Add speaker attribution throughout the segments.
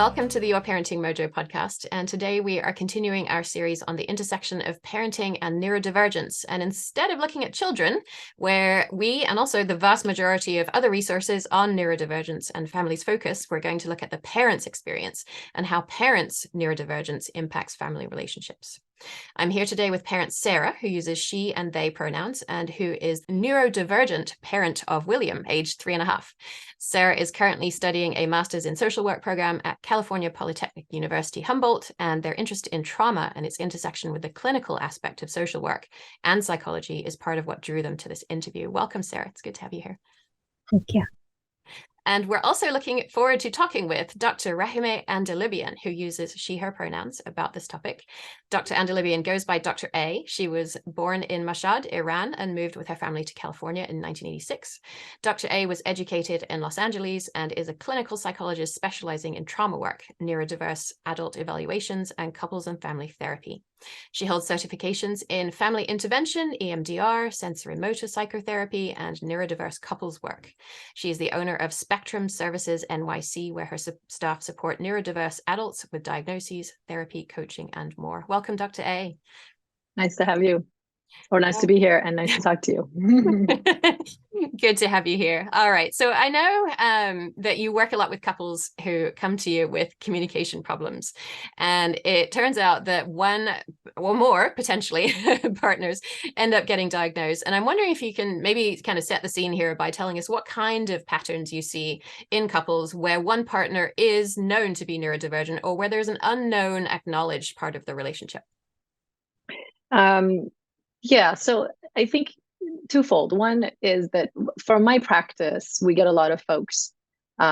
Speaker 1: Welcome to the Your Parenting Mojo podcast. And today we are continuing our series on the intersection of parenting and neurodivergence. And instead of looking at children, where we and also the vast majority of other resources on neurodivergence and families focus, we're going to look at the parents' experience and how parents' neurodivergence impacts family relationships. I'm here today with parent Sarah, who uses she and they pronouns and who is neurodivergent parent of William, aged 3.5. Sarah is currently studying a master's in social work program at California Polytechnic University, Humboldt, and their interest in trauma and its intersection with the clinical aspect of social work and psychology is part of what drew them to this interview. Welcome, Sarah. It's good to have you here.
Speaker 2: Thank you.
Speaker 1: And we're also looking forward to talking with Dr. Rahime Andalibian, who uses she, her pronouns about this topic. Dr. Andalibian goes by Dr. A. She was born in Mashhad, Iran, and moved with her family to California in 1986. Dr. A was educated in Los Angeles and is a clinical psychologist specializing in trauma work, neurodiverse adult evaluations, and couples and family therapy. She holds certifications in family intervention, EMDR, sensory motor psychotherapy, and neurodiverse couples work. She is the owner of Spectrum Services NYC, where her staff support neurodiverse adults with diagnoses, therapy, coaching, and more. Welcome, Dr. A.
Speaker 2: Nice to have you, or nice to be here, and nice to talk to you.
Speaker 1: Good to have you here. All right. So I know that you work a lot with couples who come to you with communication problems. And it turns out that one or more, potentially, partners end up getting diagnosed. And I'm wondering if you can maybe kind of set the scene here by telling us what kind of patterns you see in couples where one partner is known to be neurodivergent or where there's an unknown acknowledged part of the relationship.
Speaker 2: Yeah, so I think twofold. One is that for my practice, we get a lot of folks who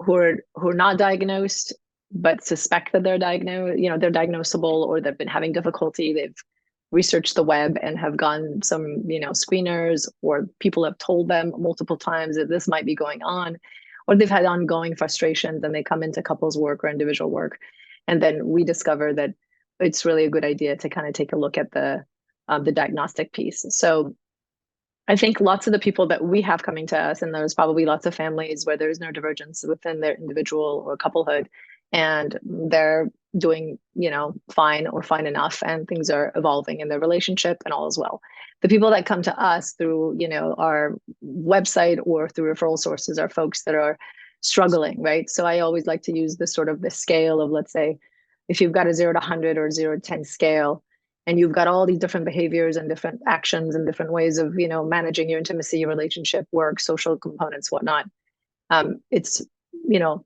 Speaker 2: are not diagnosed but suspect that they're diagnosed. You know, they're diagnosable, or they've been having difficulty. They've researched the web and have gone some screeners, or people have told them multiple times that this might be going on, or they've had ongoing frustrations and they come into couples work or individual work, and then we discover that it's really a good idea to kind of take a look at the diagnostic piece. So I think lots of the people that we have coming to us, and there's probably lots of families where there's neurodivergence within their individual or couplehood, and they're doing, fine or fine enough, and things are evolving in their relationship and all is well. The people that come to us through, our website or through referral sources are folks that are struggling, right? So I always like to use this sort of the scale of, let's say, if you've got a 0 to 100 or 0 to 10 scale, and you've got all these different behaviors and different actions and different ways of, managing your intimacy, your relationship, work, social components, whatnot. It's,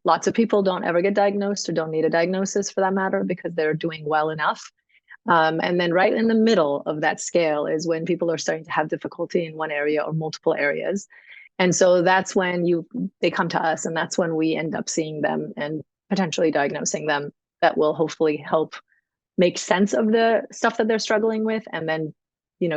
Speaker 2: lots of people don't ever get diagnosed or don't need a diagnosis for that matter because they're doing well enough. And then right in the middle of that scale is when people are starting to have difficulty in one area or multiple areas. And so that's when they come to us, and that's when we end up seeing them and potentially diagnosing them. That will hopefully help make sense of the stuff that they're struggling with, and then,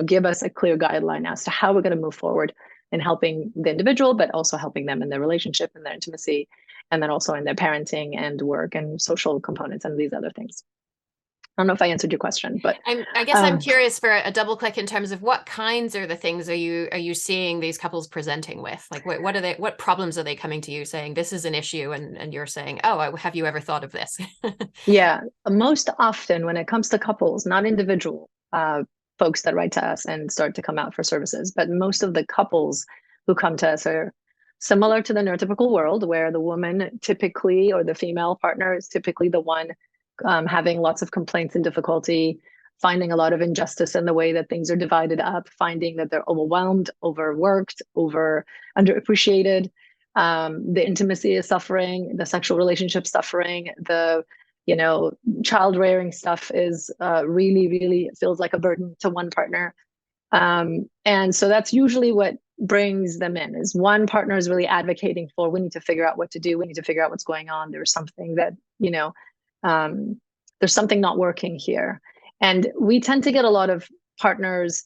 Speaker 2: give us a clear guideline as to how we're going to move forward in helping the individual, but also helping them in their relationship and their intimacy, and then also in their parenting and work and social components and these other things. I don't know if I answered your question, but
Speaker 1: I guess I'm curious for a double click in terms of what kinds are the things are you seeing these couples presenting with? Like what problems are they coming to you saying this is an issue, and you're saying, oh, have you ever thought of this?
Speaker 2: Yeah, most often when it comes to couples, not individual folks that write to us and start to come out for services, but most of the couples who come to us are similar to the neurotypical world, where the woman typically, or the female partner is typically the one having lots of complaints and difficulty, finding a lot of injustice in the way that things are divided up, finding that they're overwhelmed, overworked, underappreciated. The intimacy is suffering, the sexual relationship suffering, the child rearing stuff is really, really feels like a burden to one partner. And so that's usually what brings them in, is one partner is really advocating for, we need to figure out what to do. We need to figure out what's going on. There's something that, there's something not working here. And we tend to get a lot of partners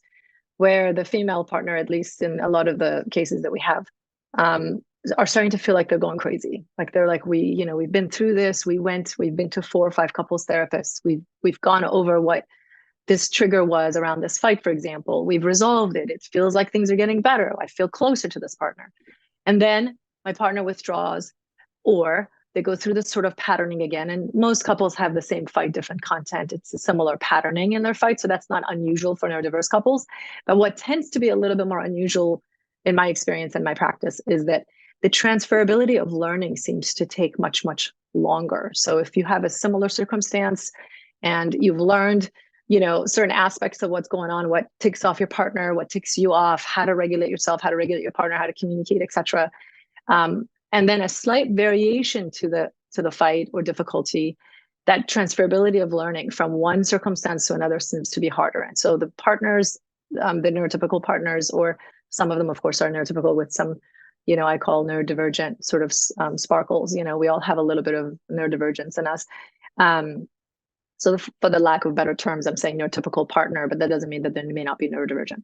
Speaker 2: where the female partner, at least in a lot of the cases that we have, are starting to feel like they're going crazy. Like they're like, we've been through this. We've been to 4 or 5 couples therapists. We've gone over what this trigger was around this fight, for example. We've resolved it. It feels like things are getting better. I feel closer to this partner. And then my partner withdraws, or They go through this sort of patterning again. And most couples have the same fight, different content. It's a similar patterning in their fight. So that's not unusual for neurodiverse couples. But what tends to be a little bit more unusual in my experience and my practice is that the transferability of learning seems to take much, much longer. So if you have a similar circumstance and you've learned, certain aspects of what's going on, what ticks off your partner, what ticks you off, how to regulate yourself, how to regulate your partner, how to communicate, etc. And then a slight variation to the fight or difficulty, that transferability of learning from one circumstance to another seems to be harder. And so the partners, the neurotypical partners, or some of them, of course, are neurotypical with some, I call neurodivergent sort of sparkles. We all have a little bit of neurodivergence in us. So for the lack of better terms, I'm saying neurotypical partner, but that doesn't mean that they may not be neurodivergent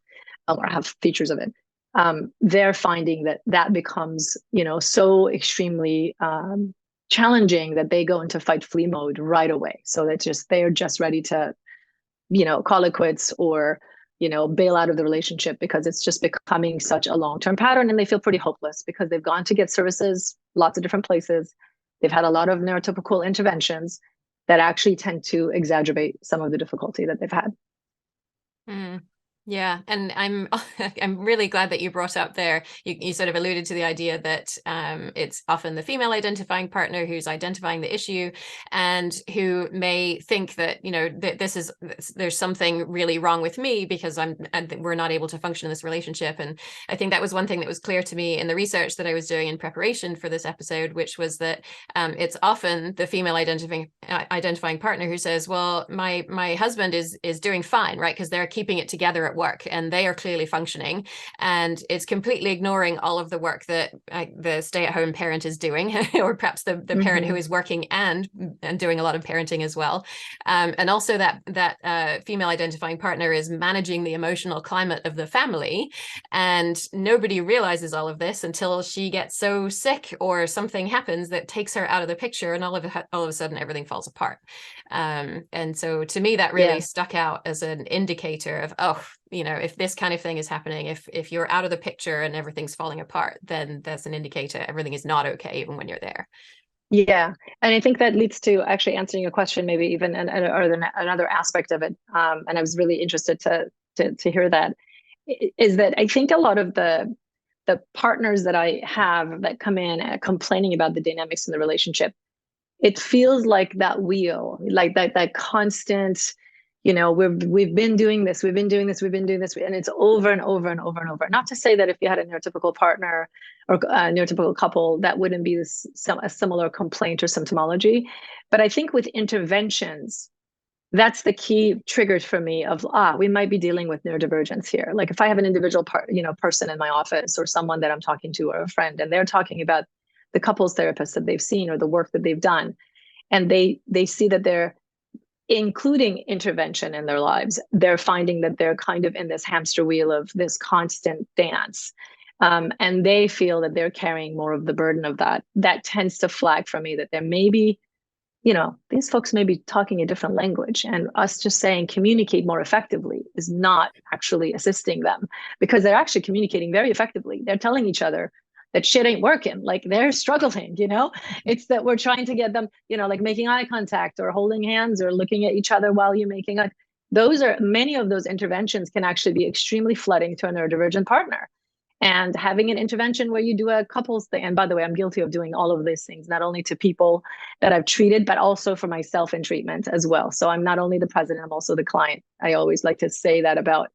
Speaker 2: or have features of it. They're finding that becomes, so extremely challenging that they go into fight flee mode right away. So they're just ready to, call it quits or, bail out of the relationship because it's just becoming such a long-term pattern, and they feel pretty hopeless because they've gone to get services, lots of different places. They've had a lot of neurotypical interventions that actually tend to exacerbate some of the difficulty that they've had.
Speaker 1: Mm. Yeah, and I'm really glad that you brought up there. You sort of alluded to the idea that it's often the female identifying partner who's identifying the issue, and who may think that there's something really wrong with me because we're not able to function in this relationship. And I think that was one thing that was clear to me in the research that I was doing in preparation for this episode, which was that it's often the female identifying partner who says, "Well, my husband is doing fine, right? Because they're keeping it together at work and they are clearly functioning," and it's completely ignoring all of the work that the stay-at-home parent is doing, or perhaps the parent who is working and doing a lot of parenting as well, and also that female identifying partner is managing the emotional climate of the family, and nobody realizes all of this until she gets so sick or something happens that takes her out of the picture, and all of a sudden everything falls apart. And so to me that really stuck out as an indicator of, if this kind of thing is happening, if you're out of the picture and everything's falling apart, then that's an indicator everything is not okay, even when you're there.
Speaker 2: Yeah. And I think that leads to actually answering your question, maybe even another aspect of it. And I was really interested to hear that, is that I think a lot of the partners that I have that come in complaining about the dynamics in the relationship, it feels like that wheel, like that constant, we've been doing this, and it's over and over and over and over. Not to say that if you had a neurotypical partner or a neurotypical couple, that wouldn't be a similar complaint or symptomology. But I think with interventions, that's the key trigger for me of, we might be dealing with neurodivergence here. Like if I have an individual person in my office, or someone that I'm talking to, or a friend, and they're talking about the couples therapist that they've seen or the work that they've done, and they see that they're including intervention in their lives, they're finding that they're kind of in this hamster wheel of this constant dance. And they feel that they're carrying more of the burden of that. That tends to flag for me that there may be, these folks may be talking a different language, and us just saying communicate more effectively is not actually assisting them, because they're actually communicating very effectively. They're telling each other that shit ain't working, like they're struggling, it's that we're trying to get them, like making eye contact or holding hands or looking at each other while you're making many of those interventions can actually be extremely flooding to a neurodivergent partner. And having an intervention where you do a couples thing, and by the way, I'm guilty of doing all of these things, not only to people that I've treated, but also for myself in treatment as well. So I'm not only the president, I'm also the client. I always like to say that about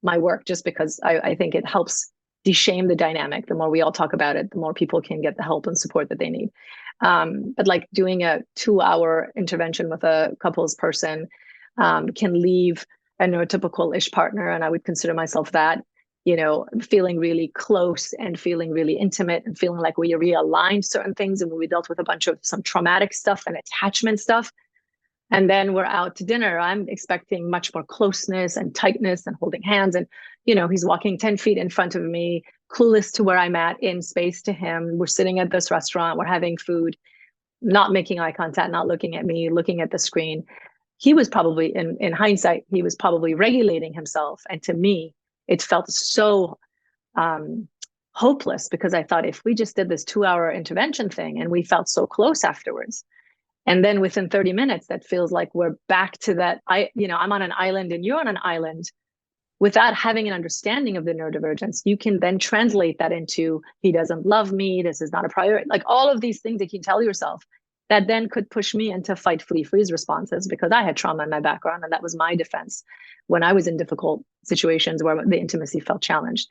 Speaker 2: my work, just because I think it helps de-shame the dynamic. The more we all talk about it, the more people can get the help and support that they need. But like doing a 2-hour intervention with a couples person can leave a neurotypical-ish partner, and I would consider myself that, feeling really close and feeling really intimate and feeling like we realigned certain things, and we dealt with a bunch of some traumatic stuff and attachment stuff. And then we're out to dinner. I'm expecting much more closeness and tightness and holding hands. And, he's walking 10 feet in front of me, clueless to where I'm at in space to him. We're sitting at this restaurant, we're having food, not making eye contact, not looking at me, looking at the screen. He was probably, in hindsight, he was probably regulating himself. And to me, it felt so hopeless, because I thought if we just did this 2-hour intervention thing and we felt so close afterwards, and then within 30 minutes, that feels like we're back to that, I'm on an island and you're on an island, without having an understanding of the neurodivergence, you can then translate that into, he doesn't love me, this is not a priority, like all of these things that you tell yourself that then could push me into fight, flee, freeze responses, because I had trauma in my background and that was my defense when I was in difficult situations where the intimacy felt challenged.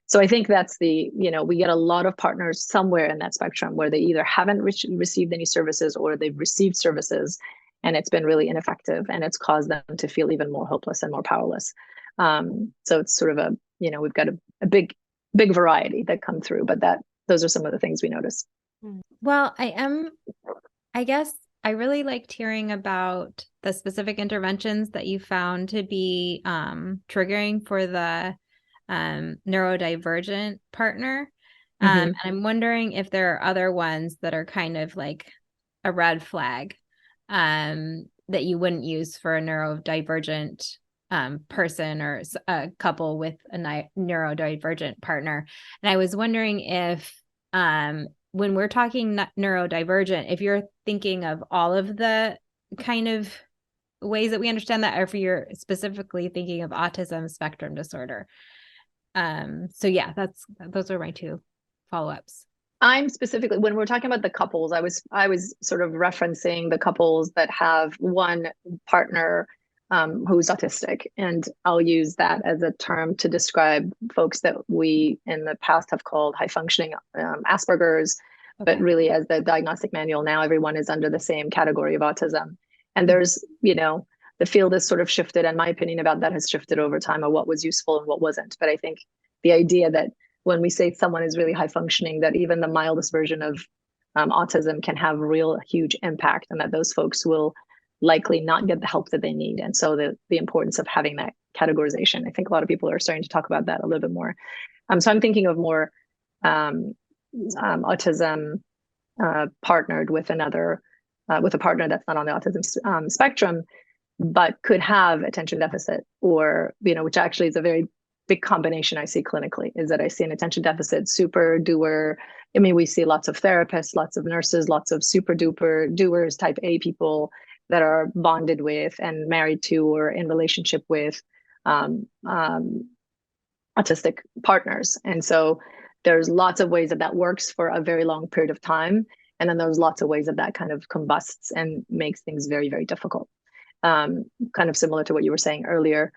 Speaker 2: So I think that's we get a lot of partners somewhere in that spectrum where they either haven't received any services or they've received services and it's been really ineffective and it's caused them to feel even more hopeless and more powerless. So it's sort of we've got a big variety that come through, but those are some of the things we notice.
Speaker 3: Well, I guess I really liked hearing about the specific interventions that you found to be triggering for the neurodivergent partner. And I'm wondering if there are other ones that are kind of like a red flag that you wouldn't use for a neurodivergent person or a couple with a neurodivergent partner. And I was wondering if when we're talking neurodivergent, if you're thinking of all of the kind of ways that we understand that, or if you're specifically thinking of autism spectrum disorder. So yeah, those are my two follow-ups.
Speaker 2: I'm specifically, when we're talking about the couples, I was sort of referencing the couples that have one partner who's autistic. And I'll use that as a term to describe folks that we in the past have called high functioning Asperger's, but really as the diagnostic manual now, everyone is under the same category of autism. And there's, the field has sort of shifted, and my opinion about that has shifted over time of what was useful and what wasn't. But I think the idea that when we say someone is really high functioning, that even the mildest version of autism can have real huge impact, and that those folks will likely not get the help that they need. And so the importance of having that categorization, I think a lot of people are starting to talk about that a little bit more. So I'm thinking of more autism partnered with with a partner that's not on the autism spectrum, but could have attention deficit, or, which actually is a very big combination I see clinically, is that I see an attention deficit super doer. I mean, we see lots of therapists, lots of nurses, lots of super duper doers, type A people that are bonded with and married to or in relationship with autistic partners. And so there's lots of ways that works for a very long period of time. And then there's lots of ways that kind of combusts and makes things very, very difficult. Kind of similar to what you were saying earlier,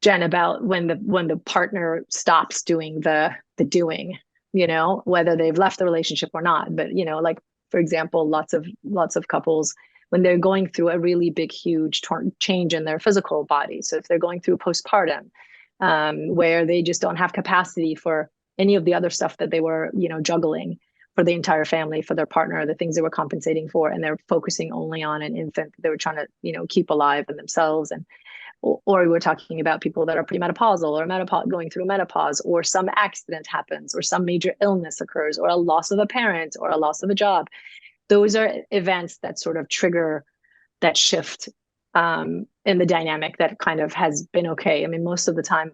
Speaker 2: Jen, about when the partner stops doing the doing, whether they've left the relationship or not. But, like, for example, lots of couples, when they're going through a really big, huge change in their physical body. So if they're going through postpartum, where they just don't have capacity for any of the other stuff that they were, juggling for the entire family, for their partner, the things they were compensating for, and they're focusing only on an infant they were trying to, keep alive in themselves. And or we're talking about people that are premenopausal or going through menopause, or some accident happens, or some major illness occurs, or a loss of a parent, or a loss of a job. Those are events that sort of trigger that shift in the dynamic that kind of has been okay. I mean, most of the time,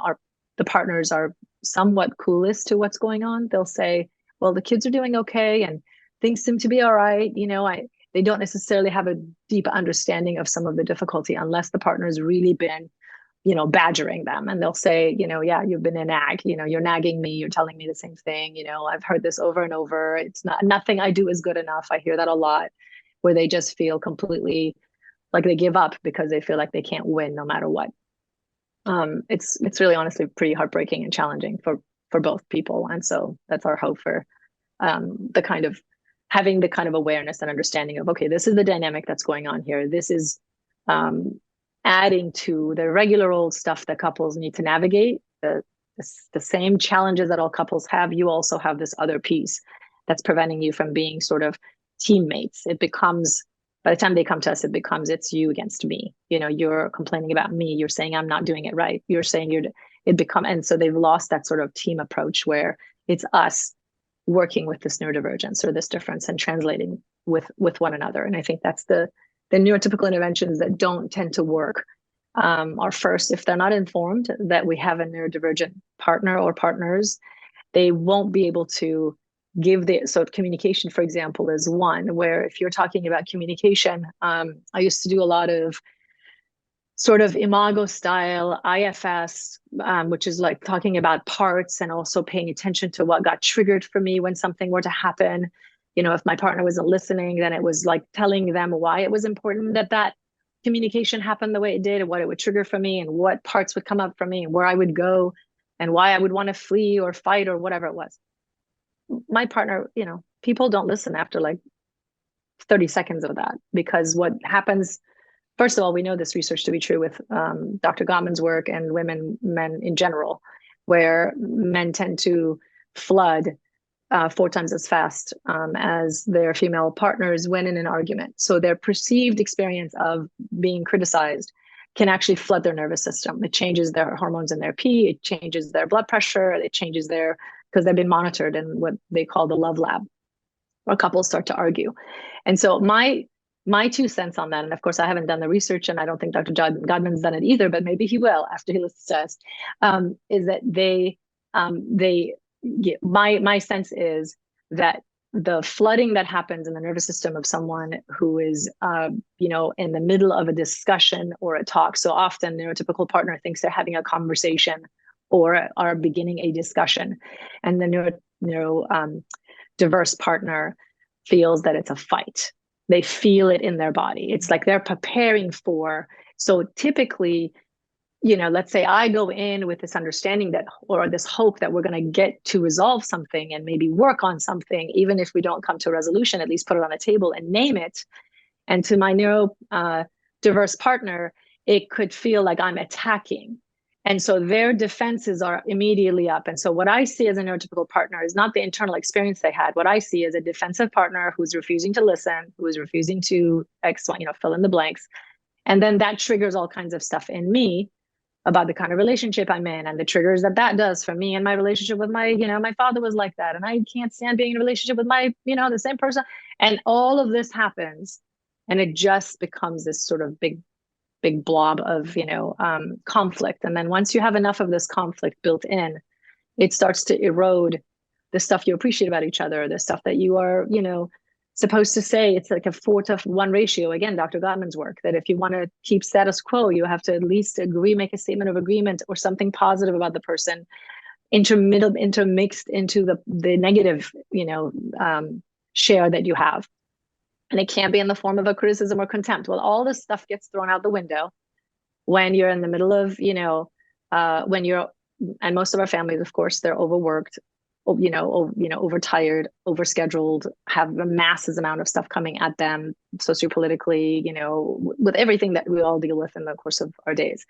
Speaker 2: the partners are somewhat clueless to what's going on. They'll say, well, the kids are doing okay and things seem to be all right. They don't necessarily have a deep understanding of some of the difficulty unless the partner's really been, badgering them. And they'll say, yeah, you've been a nag, you're nagging me, you're telling me the same thing. I've heard this over and over. It's nothing I do is good enough. I hear that a lot, where they just feel completely like they give up because they feel like they can't win no matter what. It's really honestly pretty heartbreaking and challenging for both people. And so that's our hope for having the kind of awareness and understanding of, okay, this is the dynamic that's going on here. This is adding to the regular old stuff that couples need to navigate, the same challenges that all couples have. You also have this other piece that's preventing you from being sort of teammates. It becomes, by the time they come to us, it's you against me. You're complaining about me. You're saying I'm not doing it right. You're saying and so they've lost that sort of team approach where it's us working with this neurodivergence or this difference and translating with one another. And I think that's the neurotypical interventions that don't tend to work are first, if they're not informed that we have a neurodivergent partner or partners, they won't be able to give the, so communication, for example, is one where if you're talking about communication, I used to do a lot of sort of imago style IFS, which is like talking about parts and also paying attention to what got triggered for me when something were to happen. You know, if my partner wasn't listening, then it was like telling them why it was important that that communication happened the way it did, and what it would trigger for me, and what parts would come up for me, and where I would go, and why I would want to flee or fight or whatever it was. My partner, you know, people don't listen after like 30 seconds of that, because what happens, first of all, we know this research to be true with Dr. Gottman's work and men in general, where men tend to flood 4 times as fast as their female partners when in an argument. So their perceived experience of being criticized can actually flood their nervous system. It changes their hormones in their pee, it changes their blood pressure, it changes their, because they've been monitored in what they call the love lab, where couples start to argue. And so my 2 cents on that, and of course I haven't done the research, and I don't think Dr. Godman's done it either, but maybe he will after he listens to us, is that my sense is that the flooding that happens in the nervous system of someone who is, you know, in the middle of a discussion or a talk. So often neurotypical partner thinks they're having a conversation or are beginning a discussion, and the neurodiverse partner feels that it's a fight. They feel it in their body. It's like they're preparing for. So typically, you know, let's say I go in with this understanding that, or this hope that we're going to get to resolve something and maybe work on something, even if we don't come to a resolution, at least put it on the table and name it. And to my neurodiverse partner, it could feel like I'm attacking. And so their defenses are immediately up. And so what I see as a neurotypical partner is not the internal experience they had. What I see is a defensive partner who's refusing to listen, who is refusing to fill in the blanks. And then that triggers all kinds of stuff in me about the kind of relationship I'm in, and the triggers that does for me and my relationship with my father was like that, and I can't stand being in a relationship with my, the same person. And all of this happens, and it just becomes this sort of big blob of, conflict. And then once you have enough of this conflict built in, it starts to erode the stuff you appreciate about each other, the stuff that you are, supposed to say. It's like a 4-to-1 ratio. Again, Dr. Gottman's work, that if you want to keep status quo, you have to at least make a statement of agreement or something positive about the person, intermixed into the negative, share that you have. And it can't be in the form of a criticism or contempt. Well, all this stuff gets thrown out the window when you're in the middle of, and most of our families, of course, they're overworked, overtired, overscheduled, have a massive amount of stuff coming at them sociopolitically, with everything that we all deal with in the course of our days.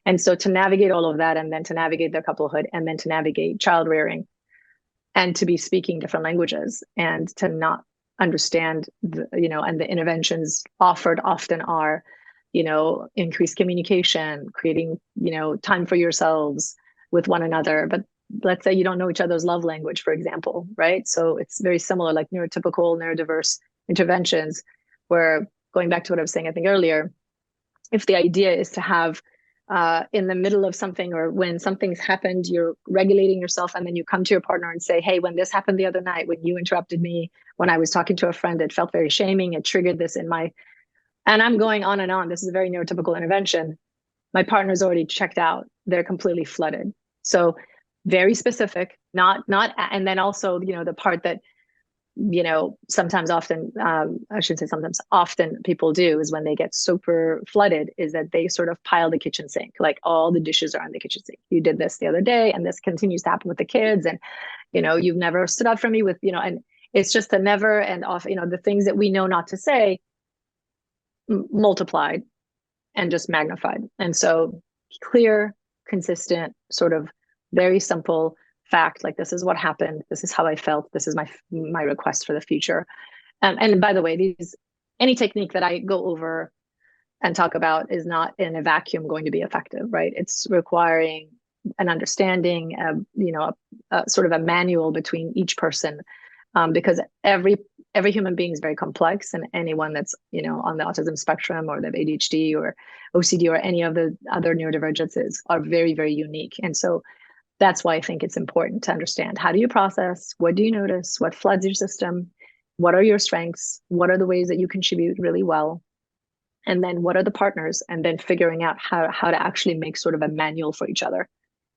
Speaker 2: And so to navigate all of that, and then to navigate their couplehood, and then to navigate child rearing, and to be speaking different languages, and to not understand, and the interventions offered often are, increased communication, creating, time for yourselves with one another. But let's say you don't know each other's love language, for example, right? So it's very similar, like neurotypical, neurodiverse interventions, where, going back to what I was saying, I think earlier, if the idea is to have in the middle of something, or when something's happened, you're regulating yourself, and then you come to your partner and say, hey, when this happened the other night, when you interrupted me, when I was talking to a friend, it felt very shaming, it triggered this in my, and I'm going on and on. This is a very neurotypical intervention. My partner's already checked out. They're completely flooded. So very specific, not, and then also, the part that, sometimes, often, I shouldn't say sometimes, often people do is when they get super flooded, is that they sort of pile the kitchen sink, like all the dishes are in the kitchen sink. You did this the other day, and this continues to happen with the kids. And, you've never stood up for me with, and it's just a never and off, the things that we know not to say multiplied and just magnified. And so clear, consistent, sort of very simple fact, like, this is what happened, this is how I felt, this is my request for the future. And by the way, any technique that I go over and talk about is not in a vacuum going to be effective, right? It's requiring an understanding, sort of a manual between each person, because every human being is very complex, and anyone that's on the autism spectrum, or the ADHD or OCD or any of the other neurodivergences are very, very unique. And so that's why I think it's important to understand, how do you process? What do you notice? What floods your system? What are your strengths? What are the ways that you contribute really well? And then what are the partners? And then figuring out how to actually make sort of a manual for each other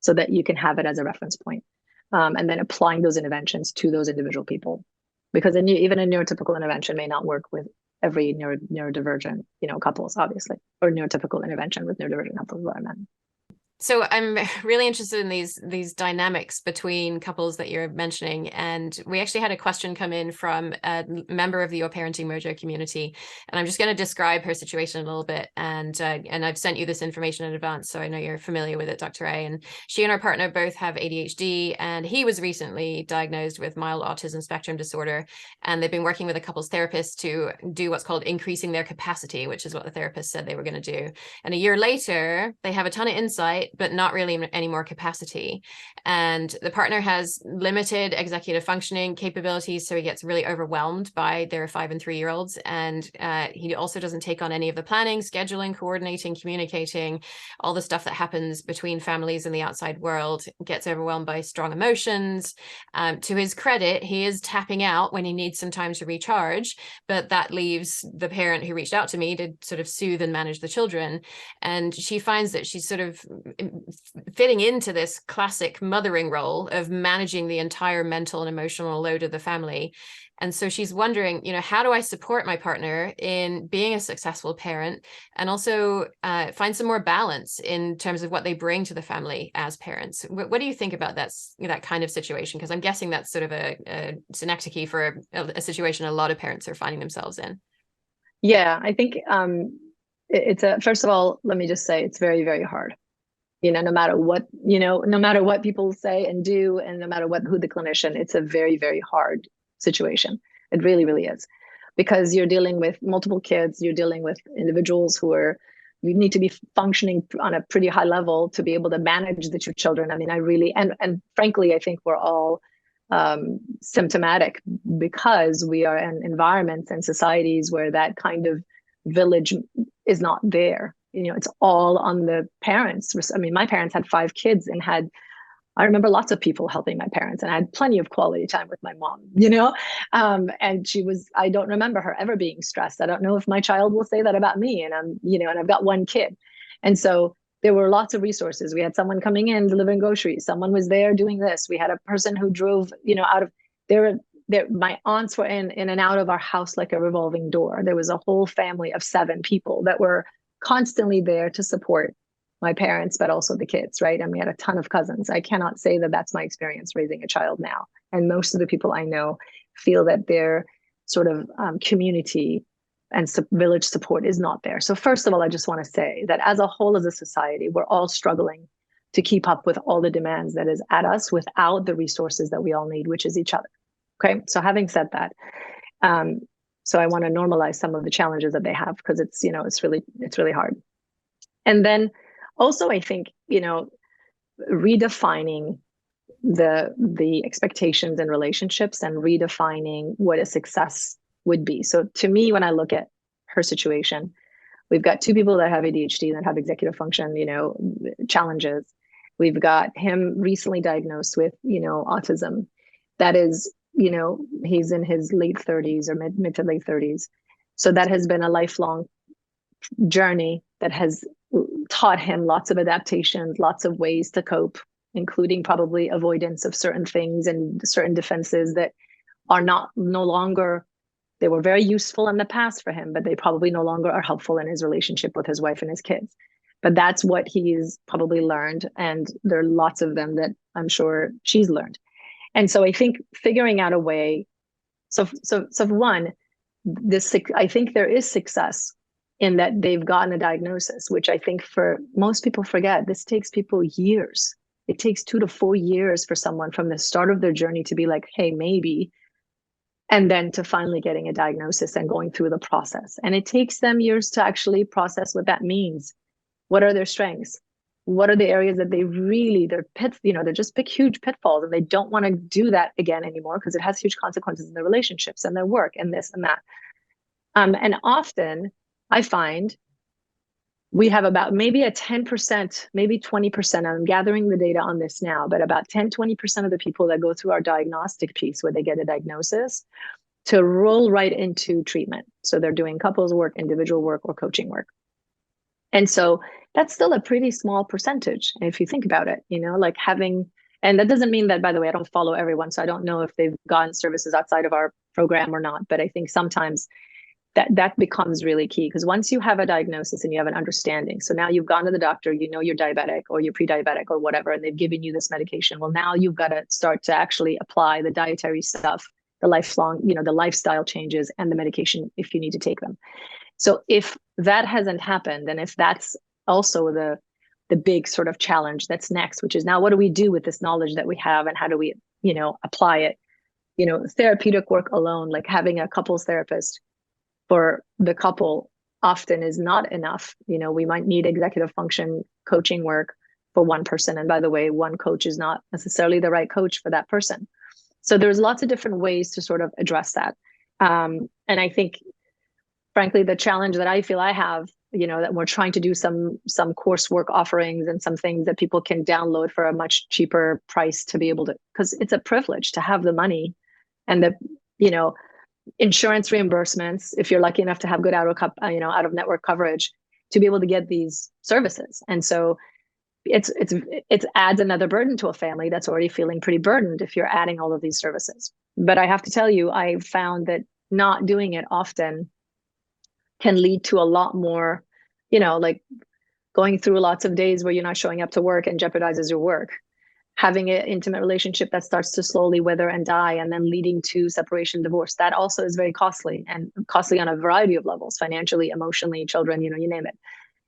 Speaker 2: so that you can have it as a reference point. And then applying those interventions to those individual people. Because even a neurotypical intervention may not work with every neurodivergent, couples, obviously, or neurotypical intervention with neurodivergent couples, what I meant.
Speaker 1: So I'm really interested in these dynamics between couples that you're mentioning. And we actually had a question come in from a member of the Your Parenting Mojo community. And I'm just going to describe her situation a little bit. And I've sent you this information in advance, so I know you're familiar with it, Dr. A. And she and her partner both have ADHD, and he was recently diagnosed with mild autism spectrum disorder. And they've been working with a couples therapist to do what's called increasing their capacity, which is what the therapist said they were going to do. And a year later, they have a ton of insight, but not really any more capacity. And the partner has limited executive functioning capabilities, so he gets really overwhelmed by their 5 and 3-year-olds. And he also doesn't take on any of the planning, scheduling, coordinating, communicating, all the stuff that happens between families and the outside world. Gets overwhelmed by strong emotions. To his credit, he is tapping out when he needs some time to recharge, but that leaves the parent who reached out to me to sort of soothe and manage the children. And she finds that she's sort of fitting into this classic mothering role of managing the entire mental and emotional load of the family. And so she's wondering, how do I support my partner in being a successful parent, and also find some more balance in terms of what they bring to the family as parents? What do you think about that kind of situation? Because I'm guessing that's sort of a synecdoche for a situation a lot of parents are finding themselves in.
Speaker 2: Yeah, I think first of all, let me just say it's very, very hard. No matter what people say and do, and no matter who the clinician, it's a very, very hard situation. It really, really is, because you're dealing with multiple kids, you're dealing with individuals you need to be functioning on a pretty high level to be able to manage the 2 children. I mean, and frankly, I think we're all symptomatic because we are in environments and societies where that kind of village is not there. It's all on the parents. I mean, my parents had 5 kids and I remember lots of people helping my parents, and I had plenty of quality time with my mom, and I don't remember her ever being stressed. I don't know if my child will say that about me, and and I've got 1 kid. And so there were lots of resources. We had someone coming in, delivering groceries. Someone was there doing this. We had a person who drove, out of there. My aunts were in and out of our house like a revolving door. There was a whole family of 7 people that were constantly there to support my parents, but also the kids, right? And we had a ton of cousins. I cannot say that that's my experience raising a child now. And most of the people I know feel that their sort of community and village support is not there. So first of all, I just want to say that as a whole, as a society, we're all struggling to keep up with all the demands that is at us without the resources that we all need, which is each other. Okay. So having said that, so I want to normalize some of the challenges that they have, because it's really hard. And then also, I think, redefining the expectations in relationships and redefining what a success would be. So to me, when I look at her situation, we've got 2 people that have ADHD, that have executive function, challenges. We've got him recently diagnosed with, autism. That is, he's in his late 30s or mid to late 30s. So that has been a lifelong journey that has taught him lots of adaptations, lots of ways to cope, including probably avoidance of certain things and certain defenses that are no longer, they were very useful in the past for him, but they probably no longer are helpful in his relationship with his wife and his kids. But that's what he's probably learned. And there are lots of them that I'm sure she's learned. And so I think figuring out a way, so one, I think there is success in that they've gotten a diagnosis, which I think for most people forget, this takes people years. It takes 2 to 4 years for someone from the start of their journey to be like, hey, maybe, and then to finally getting a diagnosis and going through the process. And it takes them years to actually process what that means. What are their strengths? What are the areas that they're pits, they're just big, huge pitfalls, and they don't want to do that again anymore because it has huge consequences in their relationships and their work and this and that. And often I find we have about maybe a 10%, maybe 20%. I'm gathering the data on this now, but about 10-20% of the people that go through our diagnostic piece where they get a diagnosis to roll right into treatment. So they're doing couples work, individual work, or coaching work. And so that's still a pretty small percentage if you think about it, like having, and that doesn't mean that, by the way, I don't follow everyone. So I don't know if they've gotten services outside of our program or not, but I think sometimes that becomes really key, because once you have a diagnosis and you have an understanding, so now you've gone to the doctor, you're diabetic or you're pre-diabetic or whatever, and they've given you this medication. Well, now you've got to start to actually apply the dietary stuff, the lifelong, the lifestyle changes and the medication if you need to take them. So if that hasn't happened, and if that's also the big sort of challenge that's next, which is now what do we do with this knowledge that we have, and how do we, apply it? Therapeutic work alone, like having a couples therapist for the couple often is not enough. We might need executive function coaching work for one person. And by the way, one coach is not necessarily the right coach for that person. So there's lots of different ways to sort of address that. And I think, frankly, the challenge that I feel I have, that we're trying to do some coursework offerings and some things that people can download for a much cheaper price to be able to, because it's a privilege to have the money and the, insurance reimbursements, if you're lucky enough to have good out of network coverage, to be able to get these services. And so it adds another burden to a family that's already feeling pretty burdened if you're adding all of these services. But I have to tell you, I've found that not doing it often can lead to a lot more, like going through lots of days where you're not showing up to work and jeopardizes your work. Having an intimate relationship that starts to slowly wither and die, and then leading to separation, divorce, that also is very costly, and costly on a variety of levels, financially, emotionally, children, you name it.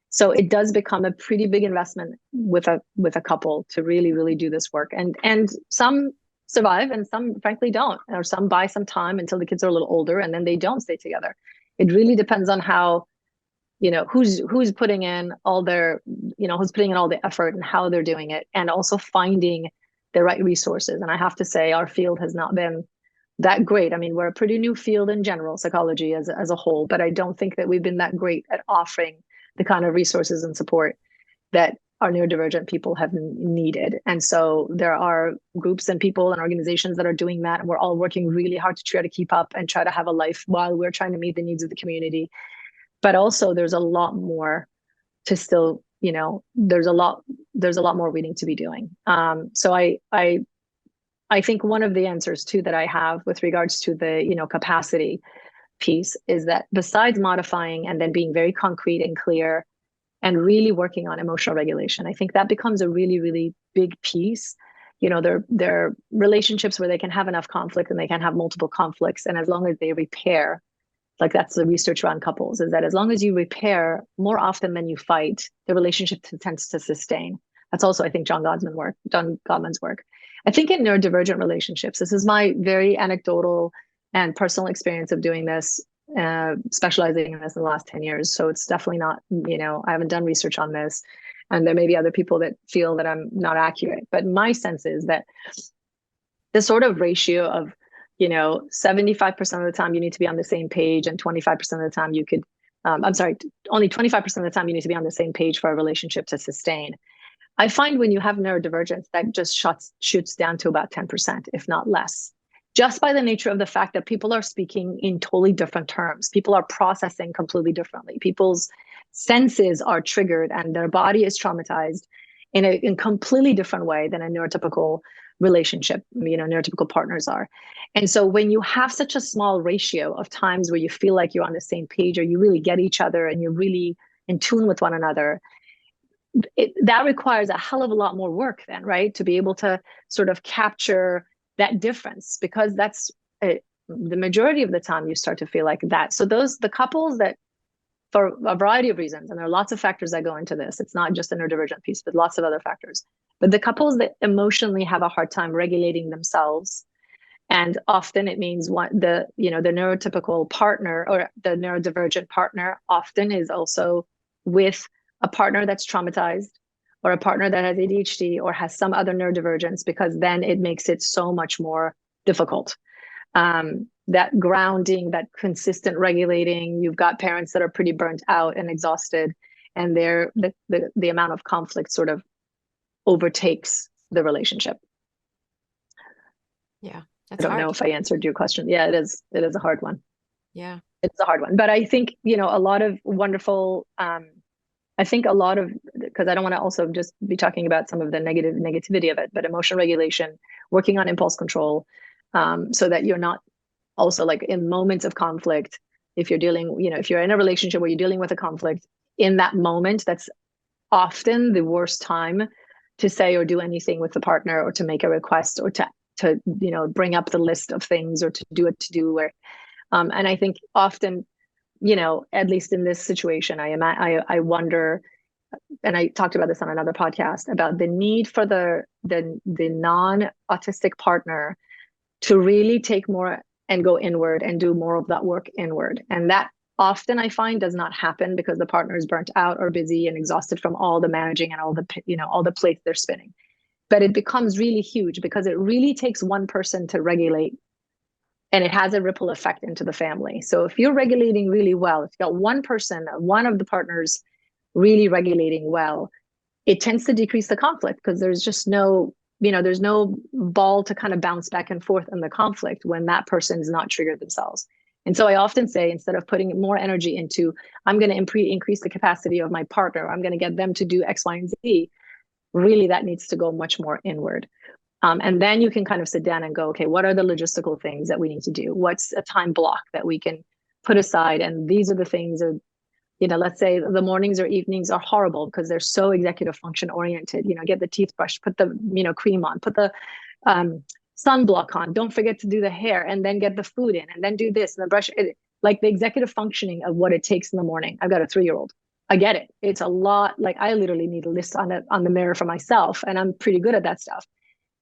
Speaker 2: So it does become a pretty big investment with a couple to really, really do this work. And some survive and some frankly don't, or some buy some time until the kids are a little older and then they don't stay together. It really depends on how, who's putting in all their, who's putting in all the effort and how they're doing it, and also finding the right resources. And I have to say, our field has not been that great. I mean, we're a pretty new field in general, psychology as a whole, but I don't think that we've been that great at offering the kind of resources and support that our neurodivergent people have needed. And so there are groups and people and organizations that are doing that. And we're all working really hard to try to keep up and try to have a life while we're trying to meet the needs of the community. But also there's a lot more to still, there's a lot more we need to be doing. So I think one of the answers too that I have with regards to the, capacity piece is that besides modifying and then being very concrete and clear and really working on emotional regulation, I think that becomes a really, really big piece. There are relationships where they can have enough conflict and they can have multiple conflicts. And as long as they repair, like that's the research around couples, is that as long as you repair more often than you fight, the relationship tends to sustain. That's also, I think, John Gottman's work. I think in neurodivergent relationships, this is my very anecdotal and personal experience of doing this, specializing in this in the last 10 years. So it's definitely not, I haven't done research on this, and there may be other people that feel that I'm not accurate. But my sense is that the sort of ratio of, 75% of the time you need to be on the same page, and 25% of the time you could, only 25% of the time you need to be on the same page for a relationship to sustain. I find when you have neurodivergence, that just shoots down to about 10%, if not less, just by the nature of the fact that people are speaking in totally different terms. People are processing completely differently. People's senses are triggered and their body is traumatized in a completely different way than a neurotypical relationship, neurotypical partners are. And so when you have such a small ratio of times where you feel like you're on the same page, or you really get each other and you're really in tune with one another, that requires a hell of a lot more work then, right? To be able to sort of capture that difference, because that's the majority of the time you start to feel like that. So the couples that, for a variety of reasons, and there are lots of factors that go into this, it's not just a neurodivergent piece, but lots of other factors. But the couples that emotionally have a hard time regulating themselves, and often it means the neurotypical partner or the neurodivergent partner often is also with a partner that's traumatized, or a partner that has ADHD or has some other neurodivergence, because then it makes it so much more difficult. That grounding, that consistent regulating, you've got parents that are pretty burnt out and exhausted. and the amount of conflict sort of overtakes the relationship.
Speaker 1: Yeah,
Speaker 2: I don't know if I answered your question. Yeah, it is a hard one.
Speaker 1: Yeah,
Speaker 2: it's a hard one, but I think, a lot of wonderful, I think a lot of, because I don't want to also just be talking about some of the negativity of it, but emotion regulation, working on impulse control, so that you're not also like in moments of conflict, if you're dealing, if you're in a relationship where you're dealing with a conflict in that moment, that's often the worst time to say or do anything with the partner, or to make a request, or to bring up the list of things, or to do a to-do, or and I think often, at least in this situation, I wonder, and I talked about this on another podcast, about the need for the non-autistic partner to really take more and go inward and do more of that work inward. And that often I find does not happen because the partner is burnt out or busy and exhausted from all the managing and all the plates they're spinning. But it becomes really huge because it really takes one person to regulate, and it has a ripple effect into the family. So if you're regulating really well, if you got one person, one of the partners really regulating well, it tends to decrease the conflict because there's just no, there's no ball to kind of bounce back and forth in the conflict when that person is not triggered themselves. And so I often say, instead of putting more energy into, I'm going to increase the capacity of my partner, I'm going to get them to do X, Y, and Z, really that needs to go much more inward. And then you can kind of sit down and go, okay, what are the logistical things that we need to do? What's a time block that we can put aside? And these are the things that, let's say the mornings or evenings are horrible because they're so executive function oriented. Get the teeth brushed, put the, cream on, put the sunblock on, don't forget to do the hair, and then get the food in, and then do this and the brush. Like the executive functioning of what it takes in the morning. I've got a 3-year-old. I get it. It's a lot. Like I literally need a list on the mirror for myself, and I'm pretty good at that stuff.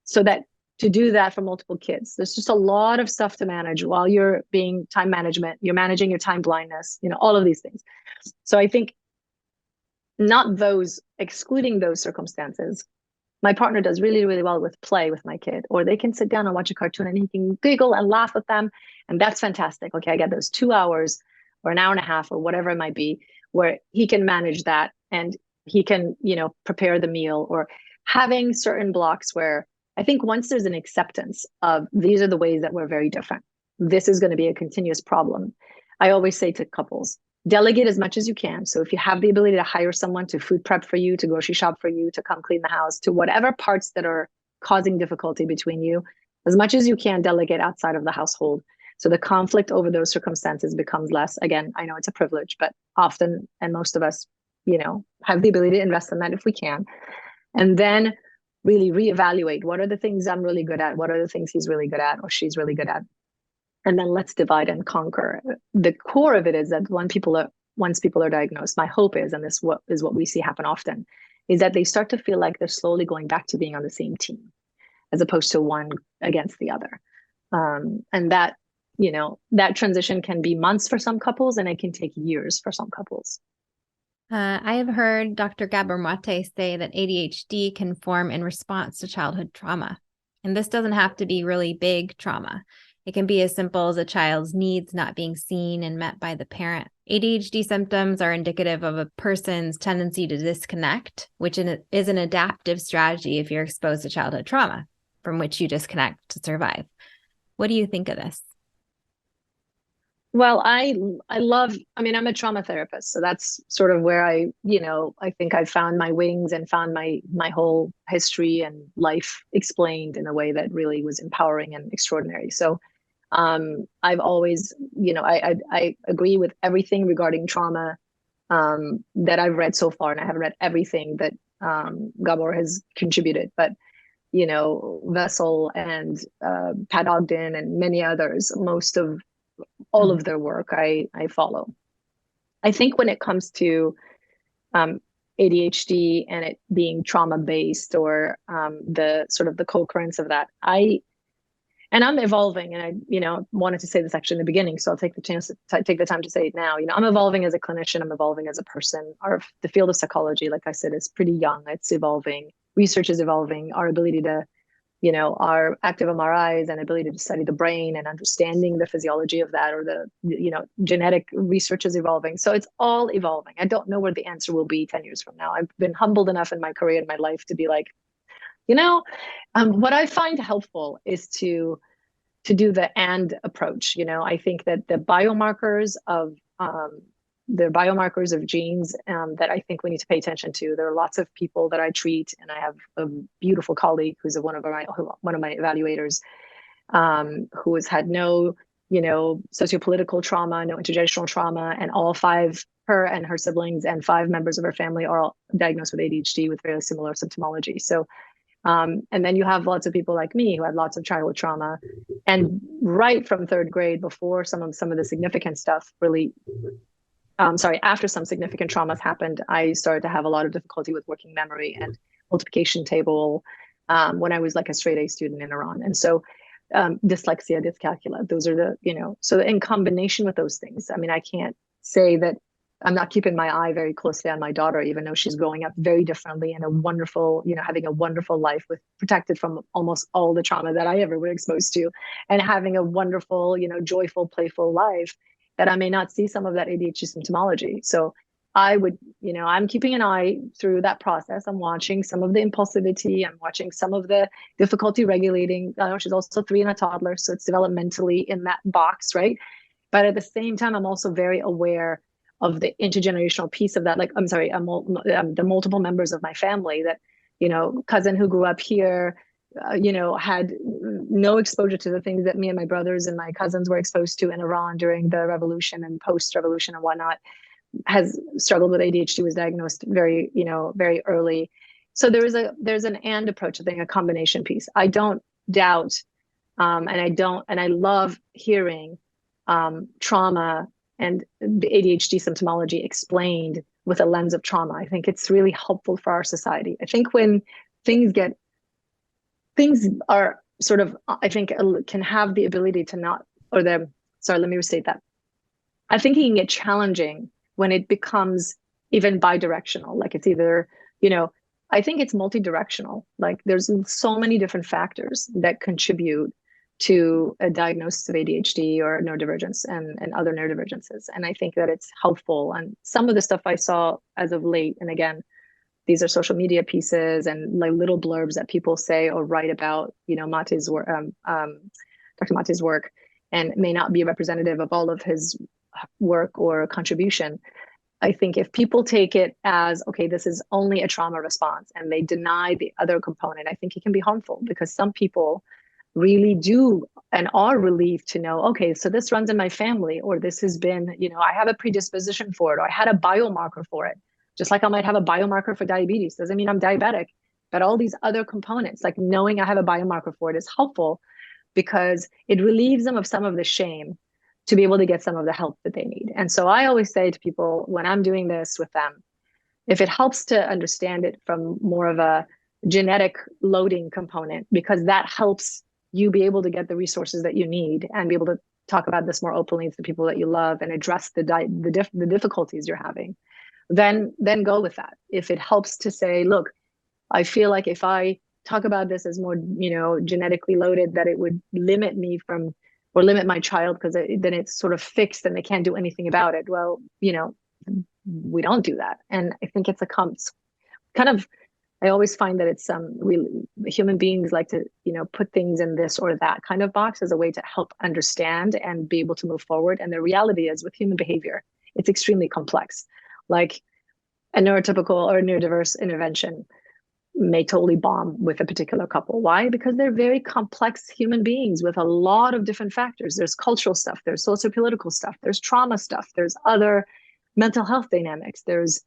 Speaker 2: So that to do that for multiple kids, there's just a lot of stuff to manage while you're being time management, you're managing your time blindness, all of these things. So I think excluding those circumstances, my partner does really, really well with play with my kid, or they can sit down and watch a cartoon and he can giggle and laugh with them. And that's fantastic. Okay, I get those 2 hours or an hour and a half or whatever it might be, where he can manage that and he can, prepare the meal, or having certain blocks where I think once there's an acceptance of these are the ways that we're very different, this is going to be a continuous problem. I always say to couples, delegate as much as you can. So if you have the ability to hire someone to food prep for you, to grocery shop for you, to come clean the house, to whatever parts that are causing difficulty between you, as much as you can delegate outside of the household. So the conflict over those circumstances becomes less. Again, I know it's a privilege, but often, and most of us, have the ability to invest in that if we can. And then really reevaluate, what are the things I'm really good at? What are the things he's really good at or she's really good at? And then let's divide and conquer. The core of it is that once people are diagnosed, my hope is, and this is what we see happen often, is that they start to feel like they're slowly going back to being on the same team, as opposed to one against the other. And that, that transition can be months for some couples, and it can take years for some couples.
Speaker 3: I have heard Dr. Gabor-Mate say that ADHD can form in response to childhood trauma. And this doesn't have to be really big trauma. It can be as simple as a child's needs not being seen and met by the parent. ADHD symptoms are indicative of a person's tendency to disconnect, which is an adaptive strategy if you're exposed to childhood trauma, from which you disconnect to survive. What do you think of this?
Speaker 2: Well, I'm a trauma therapist, so that's sort of where I think I found my wings and found my whole history and life explained in a way that really was empowering and extraordinary. So I've always, I agree with everything regarding trauma that I've read so far, and I haven't read everything that Gabor has contributed, but Vessel and Pat Ogden and many others, most of all of their work I follow. I think when it comes to ADHD and it being trauma-based, or the sort of the co-occurrence of that, I'm evolving, and I wanted to say this actually in the beginning, so I'll take the chance to take the time to say it now. I'm evolving as a clinician, I'm evolving as a person. The field of psychology, like I said, is pretty young. It's evolving. Research is evolving. Our ability to our active MRIs and ability to study the brain and understanding the physiology of that, or the, genetic research is evolving. So it's all evolving. I don't know where the answer will be 10 years from now. I've been humbled enough in my career and my life to be like, what I find helpful is to do the and approach. I think that the biomarkers of genes that I think we need to pay attention to. There are lots of people that I treat, and I have a beautiful colleague who's one of my evaluators, who has had no, sociopolitical trauma, no intergenerational trauma, and her and her siblings and 5 members of her family are all diagnosed with ADHD with very similar symptomology. So, and then you have lots of people like me who had lots of childhood trauma, and right from 3rd grade, before some of the significant stuff really. After some significant traumas happened, I started to have a lot of difficulty with working memory and multiplication table when I was like a straight A student in Iran. And so dyslexia, dyscalculia, those are so in combination with those things, I mean, I can't say that I'm not keeping my eye very closely on my daughter, even though she's growing up very differently and a wonderful, having a wonderful life protected from almost all the trauma that I ever was exposed to, and having a wonderful, joyful, playful life, that I may not see some of that ADHD symptomology. So I would, I'm keeping an eye through that process. I'm watching some of the impulsivity. I'm watching some of the difficulty regulating. I know she's also 3 and a toddler, so it's developmentally in that box, right? But at the same time, I'm also very aware of the intergenerational piece of that. Like, the multiple members of my family that, cousin who grew up here, had no exposure to the things that me and my brothers and my cousins were exposed to in Iran during the revolution and post-revolution and whatnot, has struggled with ADHD, was diagnosed very, very early. So there's an and approach, I think, a combination piece. I don't doubt, and I love hearing trauma and the ADHD symptomology explained with a lens of trauma. I think it's really helpful for our society. I think when things are sort of, I think, can have the ability to not, let me restate that. I think it can get challenging when it becomes even bidirectional. Like it's either, I think it's multi-directional. Like there's so many different factors that contribute to a diagnosis of ADHD or neurodivergence and other neurodivergences. And I think that it's helpful. And some of the stuff I saw as of late, and again, these are social media pieces and like little blurbs that people say or write about, Mate's work, Dr. Mate's work, and may not be representative of all of his work or contribution. I think if people take it as, okay, this is only a trauma response, and they deny the other component, I think it can be harmful, because some people really do and are relieved to know, okay, so this runs in my family, or this has been, I have a predisposition for it, or I had a biomarker for it. Just like I might have a biomarker for diabetes, doesn't mean I'm diabetic. But all these other components, like knowing I have a biomarker for it, is helpful, because it relieves them of some of the shame to be able to get some of the help that they need. And so I always say to people when I'm doing this with them, if it helps to understand it from more of a genetic loading component, because that helps you be able to get the resources that you need and be able to talk about this more openly to the people that you love and address the difficulties you're having, then go with that. If it helps to say, look, I feel like if I talk about this as more, genetically loaded, that it would limit me from, or limit my child, because then it's sort of fixed and they can't do anything about it. Well, we don't do that. And I think it's a kind of, I always find that it's human beings like to, put things in this or that kind of box as a way to help understand and be able to move forward. And the reality is, with human behavior, it's extremely complex. Like a neurotypical or neurodiverse intervention may totally bomb with a particular couple. Why? Because they're very complex human beings with a lot of different factors. There's cultural stuff, there's sociopolitical stuff, there's trauma stuff, there's other mental health dynamics, there's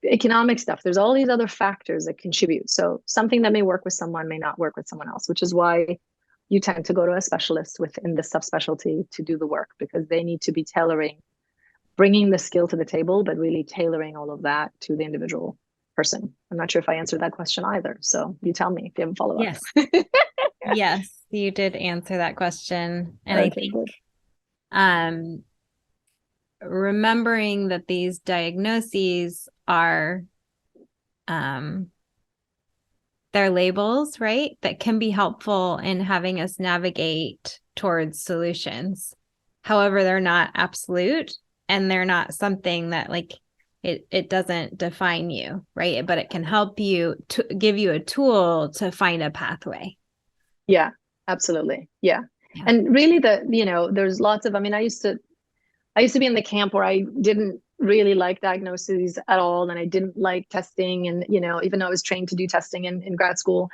Speaker 2: economic stuff, there's all these other factors that contribute. So something that may work with someone may not work with someone else, which is why you tend to go to a specialist within the subspecialty to do the work, because they need to be bringing the skill to the table, but really tailoring all of that to the individual person. I'm not sure if I answered that question either. So you tell me if you have a follow-up.
Speaker 3: Yes. Yes, you did answer that question. And okay, I think remembering that these diagnoses are they're labels, right? That can be helpful in having us navigate towards solutions. However, they're not absolute, and they're not something that like it doesn't define you, right? But it can help you to give you a tool to find a pathway.
Speaker 2: Yeah, absolutely. Yeah. And really there's lots of, I mean, I used to be in the camp where I didn't really like diagnoses at all. And I didn't like testing. And, even though I was trained to do testing in grad school,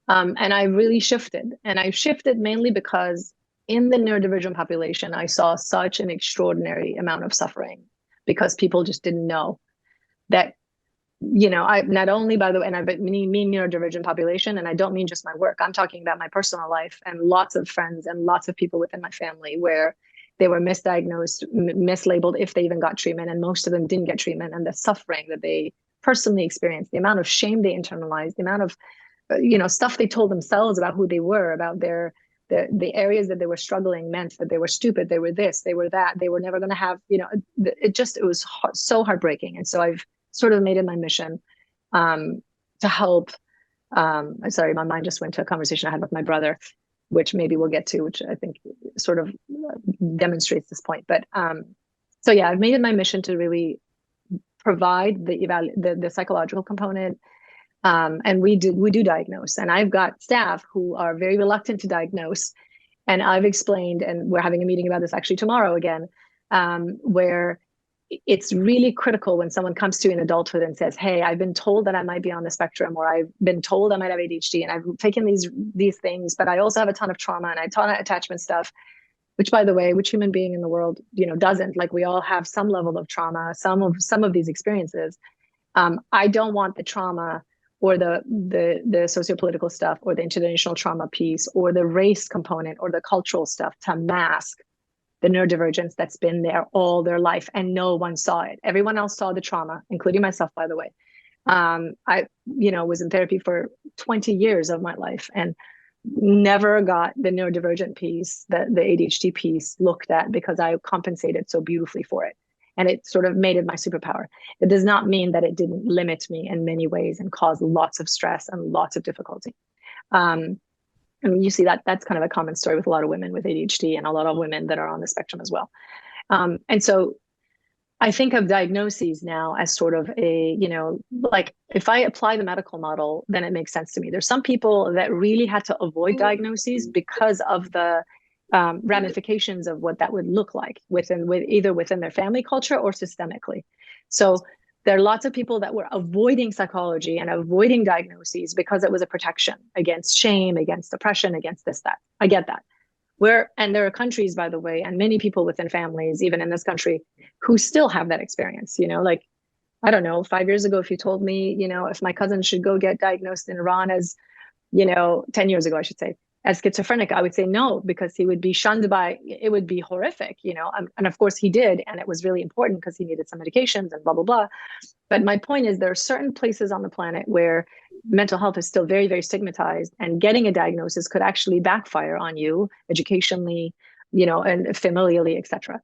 Speaker 2: and I really shifted. And I shifted mainly because in the neurodivergent population, I saw such an extraordinary amount of suffering because people just didn't know that, I not only, by the way, and I mean neurodivergent population, and I don't mean just my work. I'm talking about my personal life and lots of friends and lots of people within my family where they were misdiagnosed, mislabeled if they even got treatment, and most of them didn't get treatment. And the suffering that they personally experienced, the amount of shame they internalized, the amount of stuff they told themselves about who they were, about the areas that they were struggling meant that they were stupid, they were this, they were that, they were never going to have, it was so heartbreaking. And so I've sort of made it my mission to help. Sorry, my mind just went to a conversation I had with my brother, which maybe we'll get to, which I think sort of demonstrates this point. But so yeah, I've made it my mission to really provide the psychological component. And we do diagnose, and I've got staff who are very reluctant to diagnose. And I've explained, and we're having a meeting about this actually tomorrow again, where it's really critical when someone comes to you in adulthood and says, hey, I've been told that I might be on the spectrum, or I've been told I might have ADHD, and I've taken these things, but I also have a ton of trauma and a ton of attachment stuff, which, by the way, which human being in the world, doesn't? Like, we all have some level of trauma, some of these experiences. I don't want the trauma or the sociopolitical stuff or the intergenerational trauma piece or the race component or the cultural stuff to mask the neurodivergence that's been there all their life, and no one saw it. Everyone else saw the trauma, including myself, by the way. I was in therapy for 20 years of my life and never got the neurodivergent piece, the ADHD piece looked at, because I compensated so beautifully for it. And it sort of made it my superpower. It does not mean that it didn't limit me in many ways and cause lots of stress and lots of difficulty. I mean, you see that's kind of a common story with a lot of women with ADHD and a lot of women that are on the spectrum as well. And so I think of diagnoses now as sort of a, like, if I apply the medical model, then it makes sense to me. There's some people that really had to avoid diagnoses because of the ramifications of what that would look like either within their family culture or systemically. So there are lots of people that were avoiding psychology and avoiding diagnoses because it was a protection against shame, against depression, against this, that. I get that. And there are countries, by the way, and many people within families, even in this country, who still have that experience. Like, I don't know, 5 years ago, if you told me, if my cousin should go get diagnosed in Iran as, 10 years ago, I should say, as schizophrenic, I would say no, because he would be shunned it would be horrific, and of course he did. And it was really important because he needed some medications and blah, blah, blah. But my point is, there are certain places on the planet where mental health is still very, very stigmatized, and getting a diagnosis could actually backfire on you educationally, and familially, etc.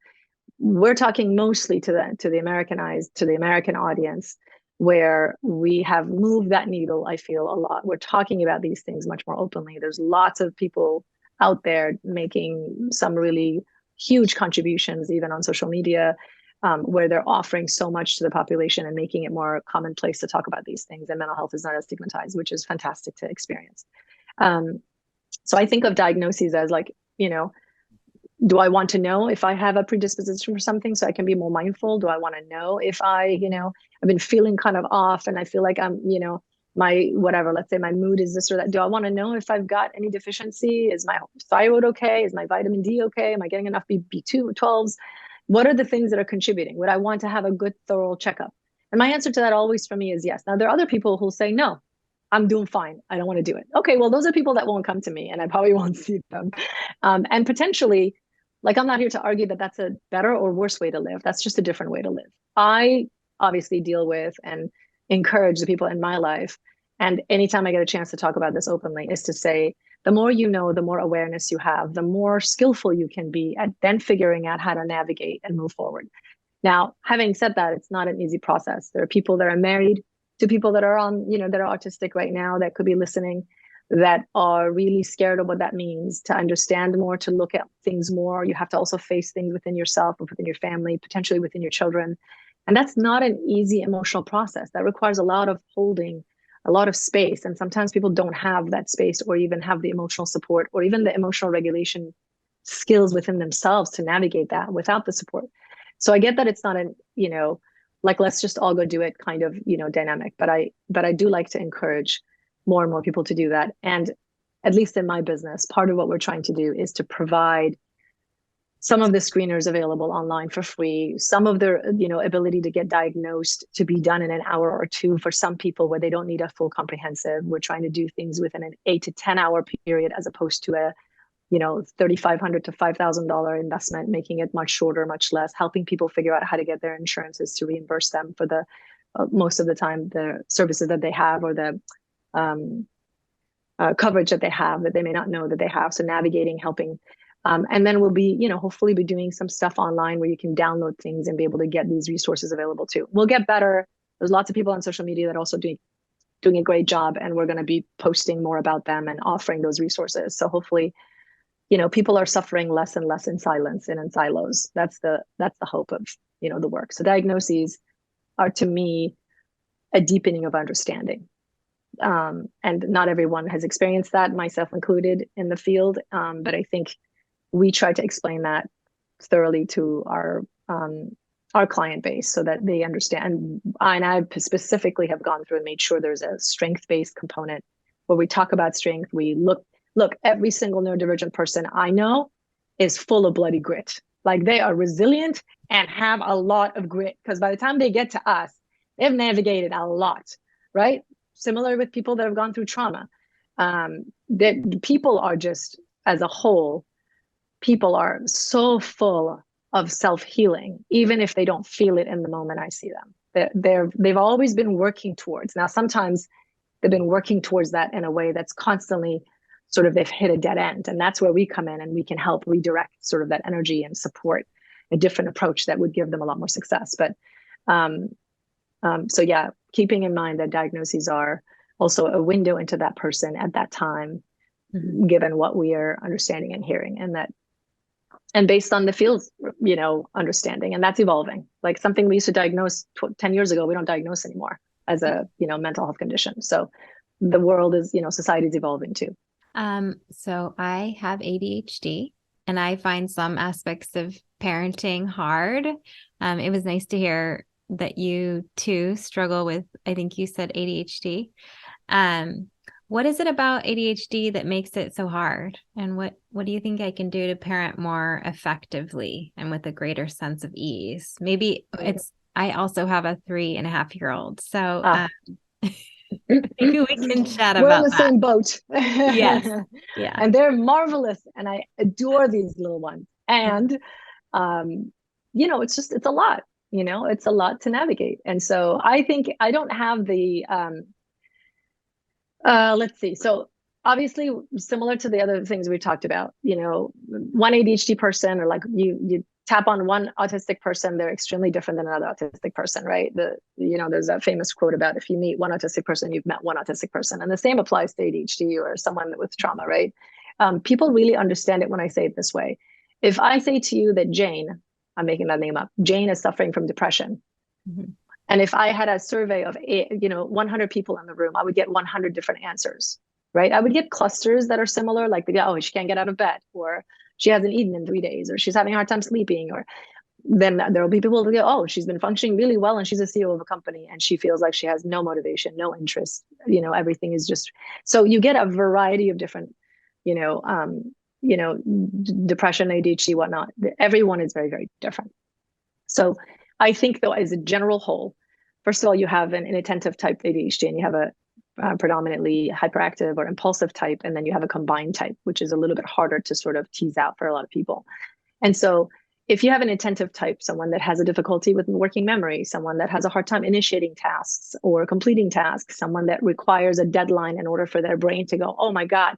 Speaker 2: We're talking mostly to the Americanized, to the American audience, where we have moved that needle, I feel, a lot. We're talking about these things much more openly. There's lots of people out there making some really huge contributions, even on social media, where they're offering so much to the population and making it more commonplace to talk about these things. And mental health is not as stigmatized, which is fantastic to experience. So I think of diagnoses as like, do I want to know if I have a predisposition for something so I can be more mindful? Do I want to know if I've been feeling kind of off and I feel like I'm, my whatever, let's say my mood is this or that. Do I want to know if I've got any deficiency? Is my thyroid okay? Is my vitamin D okay? Am I getting enough B12s? What are the things that are contributing? Would I want to have a good, thorough checkup? And my answer to that always for me is yes. Now, there are other people who'll say, no, I'm doing fine. I don't want to do it. Okay, well, those are people that won't come to me and I probably won't see them. And potentially, like, I'm not here to argue that that's a better or worse way to live. That's just a different way to live. I obviously deal with and encourage the people in my life. And anytime I get a chance to talk about this openly is to say, the more you know, the more awareness you have, the more skillful you can be at then figuring out how to navigate and move forward. Now, having said that, it's not an easy process. There are people that are married to people that are on, that are autistic right now that could be listening, that are really scared of what that means, to understand more, to look at things more. You have to also face things within yourself or within your family, potentially within your children. And that's not an easy emotional process. That requires a lot of holding, a lot of space. And sometimes people don't have that space, or even have the emotional support, or even the emotional regulation skills within themselves to navigate that without the support. So I get that it's not an, like, let's just all go do it kind of, dynamic. But I do like to encourage more and more people to do that. And at least in my business, part of what we're trying to do is to provide some of the screeners available online for free, some of their, ability to get diagnosed to be done in an hour or two for some people where they don't need a full comprehensive. We're trying to do things within an 8 to 10 hour period, as opposed to a, $3,500 to $5,000 investment, making it much shorter, much less, helping people figure out how to get their insurances to reimburse them for the most of the time the services that they have, or the coverage that they have that they may not know that they have. So navigating, helping. And then we'll be, hopefully be doing some stuff online where you can download things and be able to get these resources available too. We'll get better. There's lots of people on social media that are also doing a great job, and we're going to be posting more about them and offering those resources. So hopefully, people are suffering less and less in silence and in silos. That's the hope of, the work. So diagnoses are, to me, a deepening of understanding. And not everyone has experienced that, myself included, in the field. But I think we try to explain that thoroughly to our client base so that they understand. And I specifically have gone through and made sure there's a strength-based component where we talk about strength. We look, every single neurodivergent person I know is full of bloody grit. Like, they are resilient and have a lot of grit, because by the time they get to us, they've navigated a lot, right? Similar with people that have gone through trauma. That people are just, as a whole, people are so full of self-healing, even if they don't feel it in the moment I see them. They've always been working towards. Now, sometimes they've been working towards that in a way that's constantly sort of, they've hit a dead end. And that's where we come in, and we can help redirect sort of that energy and support a different approach that would give them a lot more success. But so yeah, keeping in mind that diagnoses are also a window into that person at that time, given what we are understanding and hearing, and based on the field's, understanding, and that's evolving. Like, something we used to diagnose 10 years ago, we don't diagnose anymore as a, mental health condition. So the world is, society is evolving too.
Speaker 3: So I have ADHD, and I find some aspects of parenting hard. It was nice to hear that you too struggle with, I think you said ADHD. What is it about ADHD that makes it so hard? And what do you think I can do to parent more effectively and with a greater sense of ease? Maybe I also have a 3.5-year-old. So maybe we can chat about that.
Speaker 2: We're in the same boat.
Speaker 3: Yes. Yeah.
Speaker 2: And they're marvelous. And I adore these little ones. And, it's a lot, it's a lot to navigate. And so I think I don't have the, let's see. So obviously, similar to the other things we talked about, one ADHD person, or like you tap on one autistic person, they're extremely different than another autistic person, right? There's that famous quote about, if you meet one autistic person, you've met one autistic person. And the same applies to ADHD or someone with trauma, right? People really understand it when I say it this way. If I say to you that Jane, I'm making that name up, Jane is suffering from depression. And if I had a survey of 100 people in the room, I would get 100 different answers, right? I would get clusters that are similar, like she can't get out of bed, or she hasn't eaten in 3 days, or she's having a hard time sleeping, or then there will be people that go, oh, she's been functioning really well, and she's a CEO of a company, and she feels like she has no motivation, no interest. Everything is just, so you get a variety of different, depression, ADHD, whatnot. Everyone is very, very different. So I think, though, as a general whole, first of all, you have an inattentive type ADHD, and you have a predominantly hyperactive or impulsive type, and then you have a combined type, which is a little bit harder to sort of tease out for a lot of people. And so if you have an attentive type, someone that has a difficulty with working memory, someone that has a hard time initiating tasks or completing tasks, someone that requires a deadline in order for their brain to go, oh my God,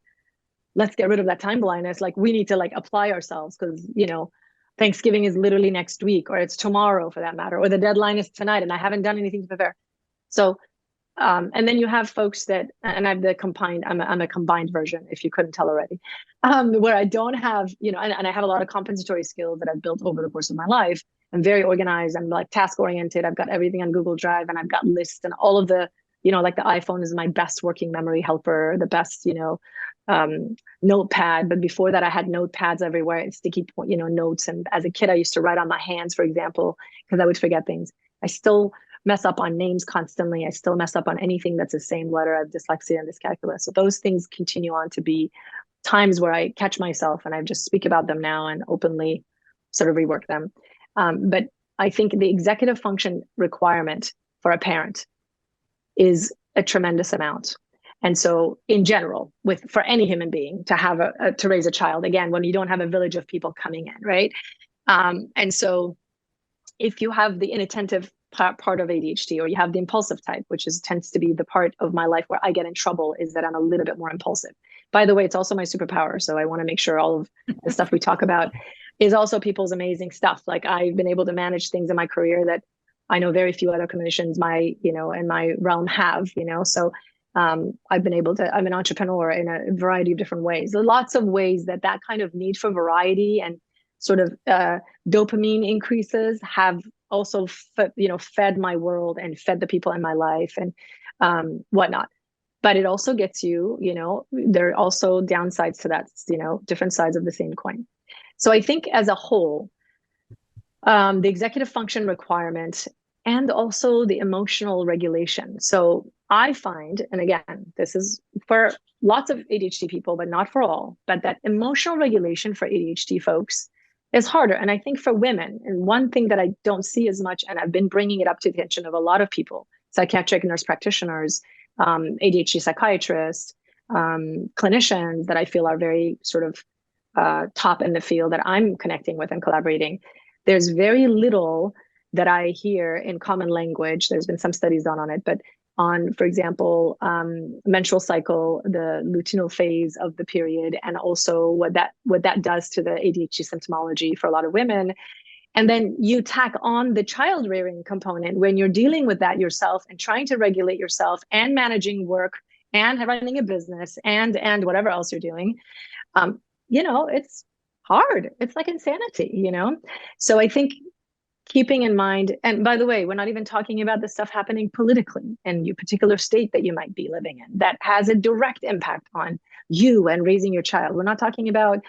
Speaker 2: let's get rid of that time blindness. Like, we need to apply ourselves, because, Thanksgiving is literally next week, or it's tomorrow for that matter, or the deadline is tonight and I haven't done anything to prepare. So and then you have folks that, and I'm a combined version, if you couldn't tell already, where I don't have, and I have a lot of compensatory skills that I've built over the course of my life. I'm very organized. I'm like task oriented. I've got everything on Google Drive, and I've got lists and all of the, like the iPhone is my best working memory helper, the best, notepad. But before that, I had notepads everywhere and sticky, notes. And as a kid, I used to write on my hands, for example, because I would forget things. I still mess up on names constantly. I still mess up on anything that's the same letter. I have dyslexia and dyscalculia. So those things continue on to be times where I catch myself, and I just speak about them now and openly sort of rework them. But I think the executive function requirement for a parent is a tremendous amount. And so in general, for any human being to have to raise a child, again, when you don't have a village of people coming in, right? And so if you have the inattentive part of ADHD, or you have the impulsive type, which tends to be the part of my life where I get in trouble, is that I'm a little bit more impulsive. By the way, it's also my superpower. So I want to make sure all of the stuff we talk about is also people's amazing stuff. Like I've been able to manage things in my career that I know very few other clinicians in my realm have, So I've been able to, I'm an entrepreneur in a variety of different ways. There are lots of ways that kind of need for variety and sort of dopamine increases have also fed my world and fed the people in my life and whatnot. But it also gets you, there are also downsides to that, different sides of the same coin. So I think as a whole, the executive function requirement and also the emotional regulation. So I find, and again, this is for lots of ADHD people, but not for all, but that emotional regulation for ADHD folks is harder. And I think for women, and one thing that I don't see as much, and I've been bringing it up to the attention of a lot of people, psychiatric nurse practitioners, ADHD psychiatrists, clinicians that I feel are very sort of top in the field that I'm connecting with and collaborating. There's very little that I hear in common language. There's been some studies done on it, but on, for example, menstrual cycle, the luteal phase of the period, and also what that does to the ADHD symptomology for a lot of women. And then you tack on the child rearing component when you're dealing with that yourself and trying to regulate yourself and managing work and running a business and whatever else you're doing. It's hard. It's like insanity, So I think keeping in mind, and by the way, we're not even talking about the stuff happening politically in your particular state that you might be living in that has a direct impact on you and raising your child. We're not talking about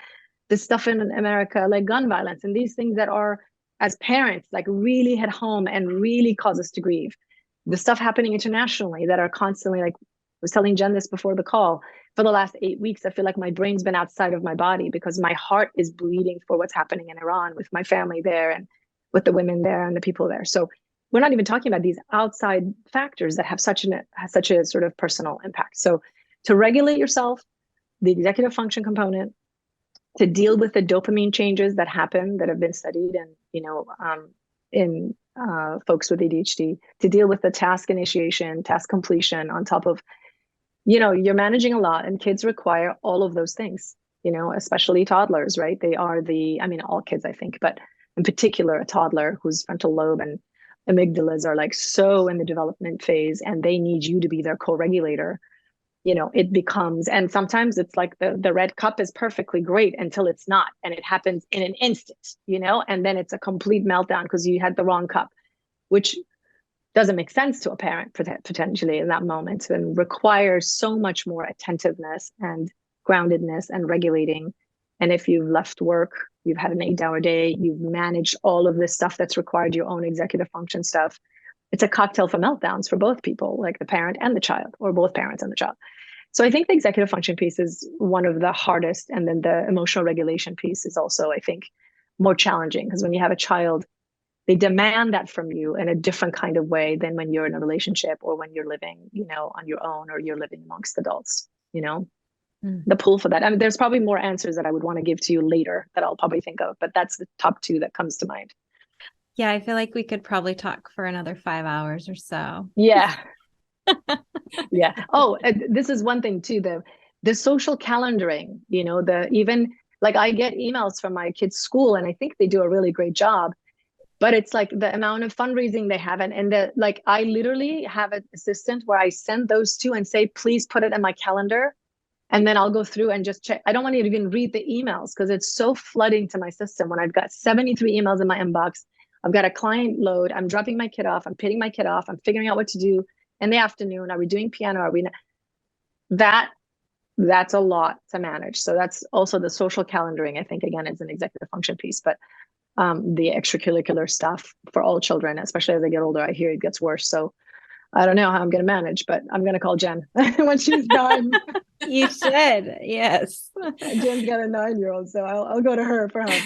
Speaker 2: the stuff in America like gun violence and these things that are, as parents, like really hit home and really cause us to grieve. The stuff happening internationally that are constantly, like I was telling Jen this before the call, for the last 8 weeks, I feel like my brain's been outside of my body because my heart is bleeding for what's happening in Iran with my family there and with the women there and the people there. So we're not even talking about these outside factors that have such a sort of personal impact. So to regulate yourself, the executive function component, to deal with the dopamine changes that happen that have been studied and in folks with ADHD, to deal with the task initiation, task completion on top of, you're managing a lot, and kids require all of those things, especially toddlers, right? They are all kids, I think, but in particular, a toddler whose frontal lobe and amygdalas are like so in the development phase, and they need you to be their co-regulator. It becomes, and sometimes it's like the red cup is perfectly great until it's not, and it happens in an instant, and then it's a complete meltdown because you had the wrong cup, which doesn't make sense to a parent potentially in that moment, and requires so much more attentiveness and groundedness and regulating. And if you've left work, you've had an 8-hour day, you've managed all of this stuff that's required your own executive function stuff, it's a cocktail for meltdowns for both people, like the parent and the child, or both parents and the child. So I think the executive function piece is one of the hardest. And then the emotional regulation piece is also, I think, more challenging, because when you have a child, they demand that from you in a different kind of way than when you're in a relationship or when you're living, on your own, or you're living amongst adults, the pull for that. I mean, there's probably more answers that I would want to give to you later that I'll probably think of, but that's the top 2 that comes to mind.
Speaker 3: Yeah, I feel like we could probably talk for another 5 hours or so.
Speaker 2: Yeah. Yeah. Oh, this is one thing too, the social calendaring, even like I get emails from my kids' school, and I think they do a really great job. but it's like the amount of fundraising they have, and the like, I literally have an assistant where I send those two and say, please put it in my calendar, and then I'll go through and just check. I don't want you to even read the emails because it's so flooding to my system when I've got 73 emails in my inbox. I've got a client load, I'm dropping my kid off, I'm pitting my kid off, I'm figuring out what to do in the afternoon. Are we doing piano? Are we not? That's a lot to manage. So that's also the social calendaring, I think, again, is an executive function piece, but the extracurricular stuff for all children, especially as they get older, I hear it gets worse. So I don't know how I'm going to manage, but I'm going to call Jen when she's done.
Speaker 3: You should, yes.
Speaker 2: Jen's got a 9-year-old, so I'll go to her for help.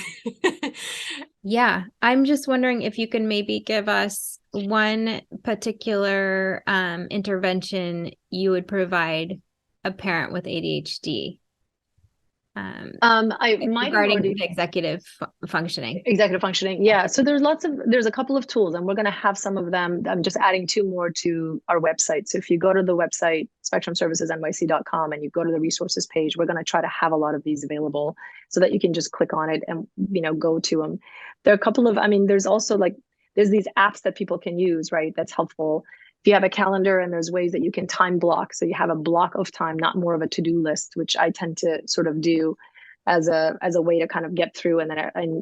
Speaker 3: Yeah, I'm just wondering if you can maybe give us one particular intervention you would provide a parent with ADHD. Regarding the executive functioning.
Speaker 2: Yeah. So there's a couple of tools, and we're going to have some of them. I'm just adding 2 more to our website. So if you go to the website, spectrumservicesnyc.com, and you go to the resources page, we're going to try to have a lot of these available so that you can just click on it and, go to them. There are a couple of, there's also there's these apps that people can use, right? That's helpful. If you have a calendar, and there's ways that you can time block. So you have a block of time, not more of a to-do list, which I tend to sort of do as a way to kind of get through. And then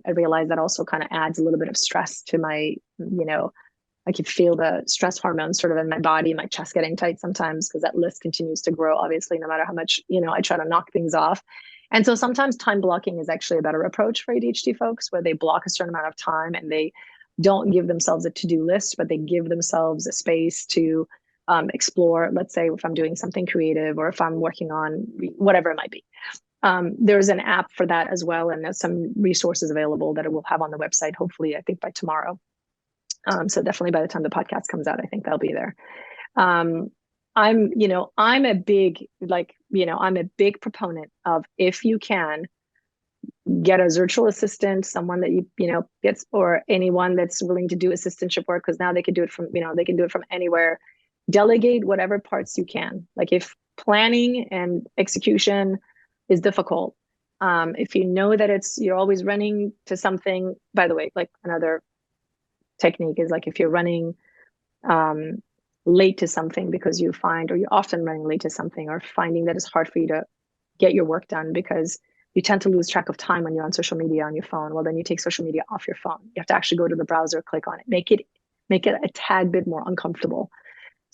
Speaker 2: I realize that also kind of adds a little bit of stress to my, I could feel the stress hormones sort of in my body, my chest getting tight sometimes because that list continues to grow, obviously, no matter how much, I try to knock things off. And so sometimes time blocking is actually a better approach for ADHD folks, where they block a certain amount of time and they don't give themselves a to-do list, but they give themselves a space to explore. Let's say if I'm doing something creative, or if I'm working on whatever it might be. There's an app for that as well, and there's some resources available that it will have on the website, hopefully, I think by tomorrow. So definitely by the time the podcast comes out, I think they'll be there. I'm a big proponent of, if you can, get a virtual assistant, someone that you gets, or anyone that's willing to do assistantship work, because now they can do it from anywhere. Delegate whatever parts you can. Like if planning and execution is difficult, if you know that you're always running to something. By the way, like another technique is, like, if you're running late to something because you're often running late to something, or finding that it's hard for you to get your work done because you tend to lose track of time when you're on social media on your phone. Well, then you take social media off your phone. You have to actually go to the browser, click on it, make it a tad bit more uncomfortable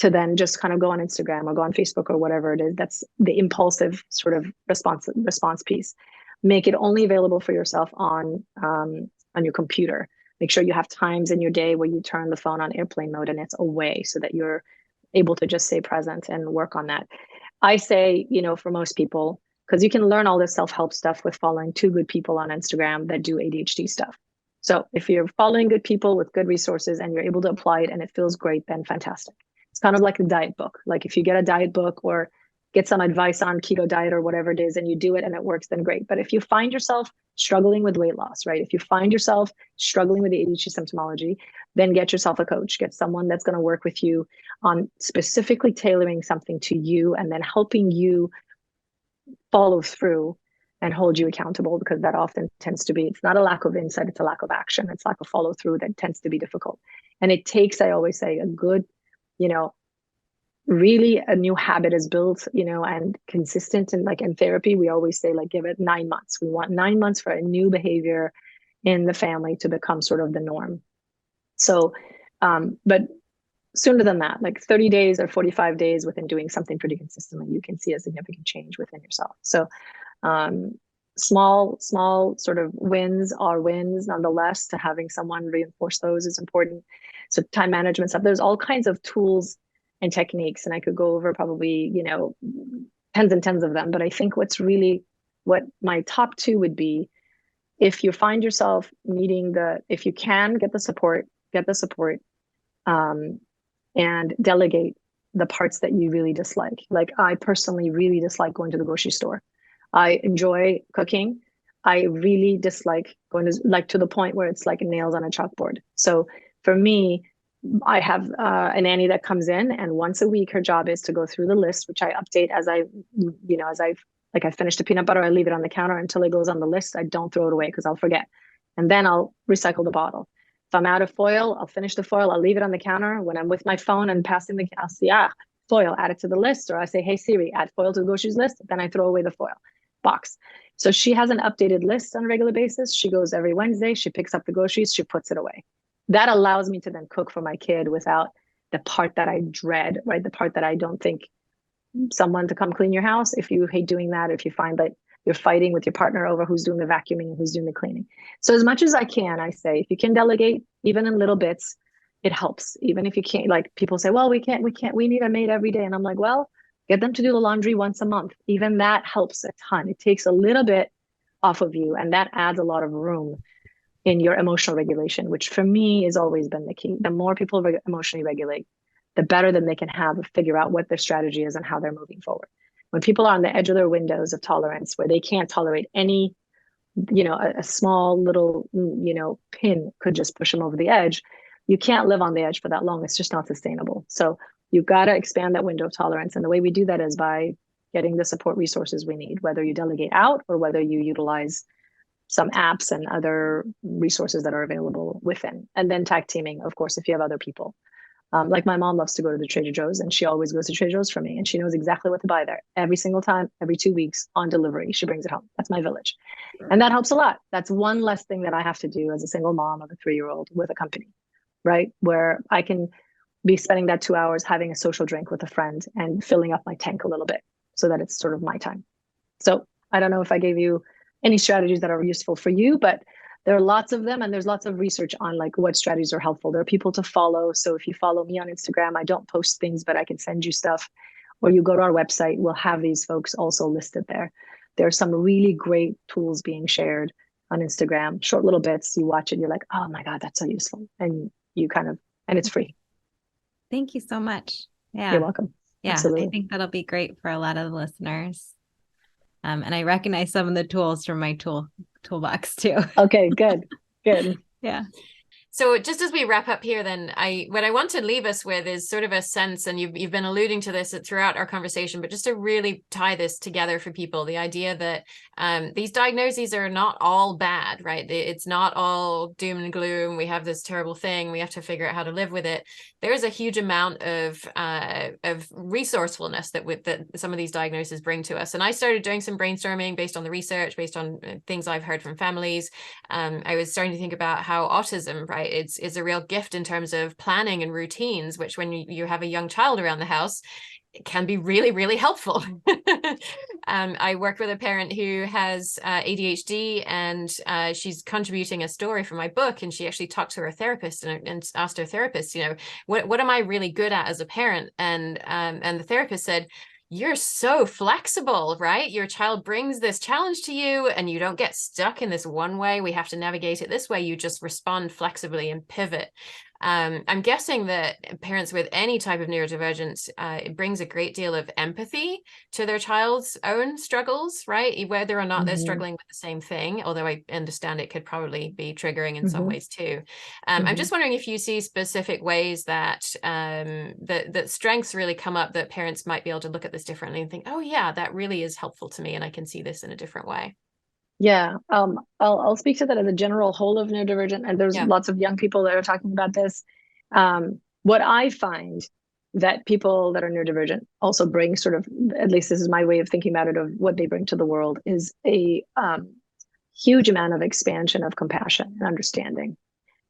Speaker 2: to then just kind of go on Instagram or go on Facebook or whatever it is. That's the impulsive sort of response piece. Make it only available for yourself on your computer. Make sure you have times in your day where you turn the phone on airplane mode and it's away, so that you're able to just stay present and work on that. I say, for most people, because you can learn all this self-help stuff with following 2 good people on Instagram that do ADHD stuff. So if you're following good people with good resources and you're able to apply it and it feels great, then fantastic. It's kind of like a diet book. Like if you get a diet book or get some advice on keto diet or whatever it is, and you do it and it works, then great. But if you find yourself struggling with weight loss, right? If you find yourself struggling with the ADHD symptomology, then get yourself a coach. Get someone that's going to work with you on specifically tailoring something to you, and then helping you follow through and hold you accountable, because that often tends to be, it's not a lack of insight, it's a lack of action. It's lack of follow through that tends to be difficult. And it takes, I always say, a good, really a new habit is built, and consistent. And like in therapy, we always say, like, give it 9 months. We want 9 months for a new behavior in the family to become sort of the norm. So, but sooner than that, like 30 days or 45 days within doing something pretty consistently, you can see a significant change within yourself. So small sort of wins are wins nonetheless. To having someone reinforce those is important. So time management stuff, there's all kinds of tools and techniques, and I could go over probably, tens and tens of them. But I think what my top 2 would be, if you find yourself needing if you can, get the support, and delegate the parts that you really dislike. Like I personally really dislike going to the grocery store. I enjoy cooking. I really dislike going to the point where it's like nails on a chalkboard. So for me, I have a nanny that comes in, and once a week, her job is to go through the list, which I update as I finish the peanut butter, I leave it on the counter until it goes on the list. I don't throw it away because I'll forget. And then I'll recycle the bottle. I'm out of foil, I'll finish the foil, I'll leave it on the counter. When I'm with my phone and passing I'll see, foil, add it to the list. Or I say, hey, Siri, add foil to the groceries list. Then I throw away the foil box. So she has an updated list on a regular basis. She goes every Wednesday, she picks up the groceries, she puts it away. That allows me to then cook for my kid without the part that I dread, right? The part that I don't think someone to come clean your house. If you hate doing that, if you find that you're fighting with your partner over who's doing the vacuuming and who's doing the cleaning. So as much as I can, I say, if you can delegate, even in little bits, it helps. Even if you can't, like people say, well, we need a maid every day. And I'm like, well, get them to do the laundry once a month. Even that helps a ton. It takes a little bit off of you, and that adds a lot of room in your emotional regulation, which for me has always been the key. The more people emotionally regulate, the better then they can figure out what their strategy is and how they're moving forward. When people are on the edge of their windows of tolerance, where they can't tolerate any, a small little, pin could just push them over the edge. You can't live on the edge for that long. It's just not sustainable. So you've got to expand that window of tolerance. And the way we do that is by getting the support resources we need, whether you delegate out or whether you utilize some apps and other resources that are available within. And then tag teaming, of course, if you have other people. Like my mom loves to go to the Trader Joe's, and she always goes to Trader Joe's for me, and she knows exactly what to buy there every single time, every 2 weeks on delivery. She brings it home. That's my village. And that helps a lot. That's one less thing that I have to do as a single mom of a 3-year-old with a company, right? Where I can be spending that 2 hours having a social drink with a friend and filling up my tank a little bit so that it's sort of my time. So I don't know if I gave you any strategies that are useful for you, but there are lots of them, and there's lots of research on like what strategies are helpful. There are people to follow. So if you follow me on Instagram, I don't post things, but I can send you stuff. Or you go to our website, we'll have these folks also listed there. There are some really great tools being shared on Instagram, short little bits. You watch it, you're like, oh my God, that's so useful. And and it's free.
Speaker 3: Thank you so much. Yeah.
Speaker 2: You're welcome.
Speaker 3: Yeah,
Speaker 2: Absolutely.
Speaker 3: I think that'll be great for a lot of the listeners. And I recognize some of the tools from my toolbox too.
Speaker 2: Okay, good.
Speaker 3: Yeah.
Speaker 1: So just as we wrap up here, then what I want to leave us with is sort of a sense, and you've been alluding to this throughout our conversation, but just to really tie this together for people, the idea that these diagnoses are not all bad, right? It's not all doom and gloom. We have this terrible thing. We have to figure out how to live with it. There's a huge amount of resourcefulness that some of these diagnoses bring to us. And I started doing some brainstorming based on the research, based on things I've heard from families. I was starting to think about how autism, right? It's a real gift in terms of planning and routines, which when you have a young child around the house, it can be really, really helpful. I work with a parent who has ADHD, and she's contributing a story for my book. And she actually talked to her therapist and asked her therapist, what am I really good at as a parent? And the therapist said, you're so flexible, right? Your child brings this challenge to you and you don't get stuck in this one way. We have to navigate it this way. You just respond flexibly and pivot. I'm guessing that parents with any type of neurodivergence, it brings a great deal of empathy to their child's own struggles, right? Whether or not they're struggling with the same thing, although I understand it could probably be triggering in some ways too. I'm just wondering if you see specific ways that that strengths really come up, that parents might be able to look at this differently and think, oh yeah, that really is helpful to me, and I can see this in a different way.
Speaker 2: Yeah, I'll speak to that as a general whole of neurodivergent, and there's lots of young people that are talking about this. What I find that people that are neurodivergent also bring, sort of, at least this is my way of thinking about it, of what they bring to the world, is a huge amount of expansion of compassion and understanding.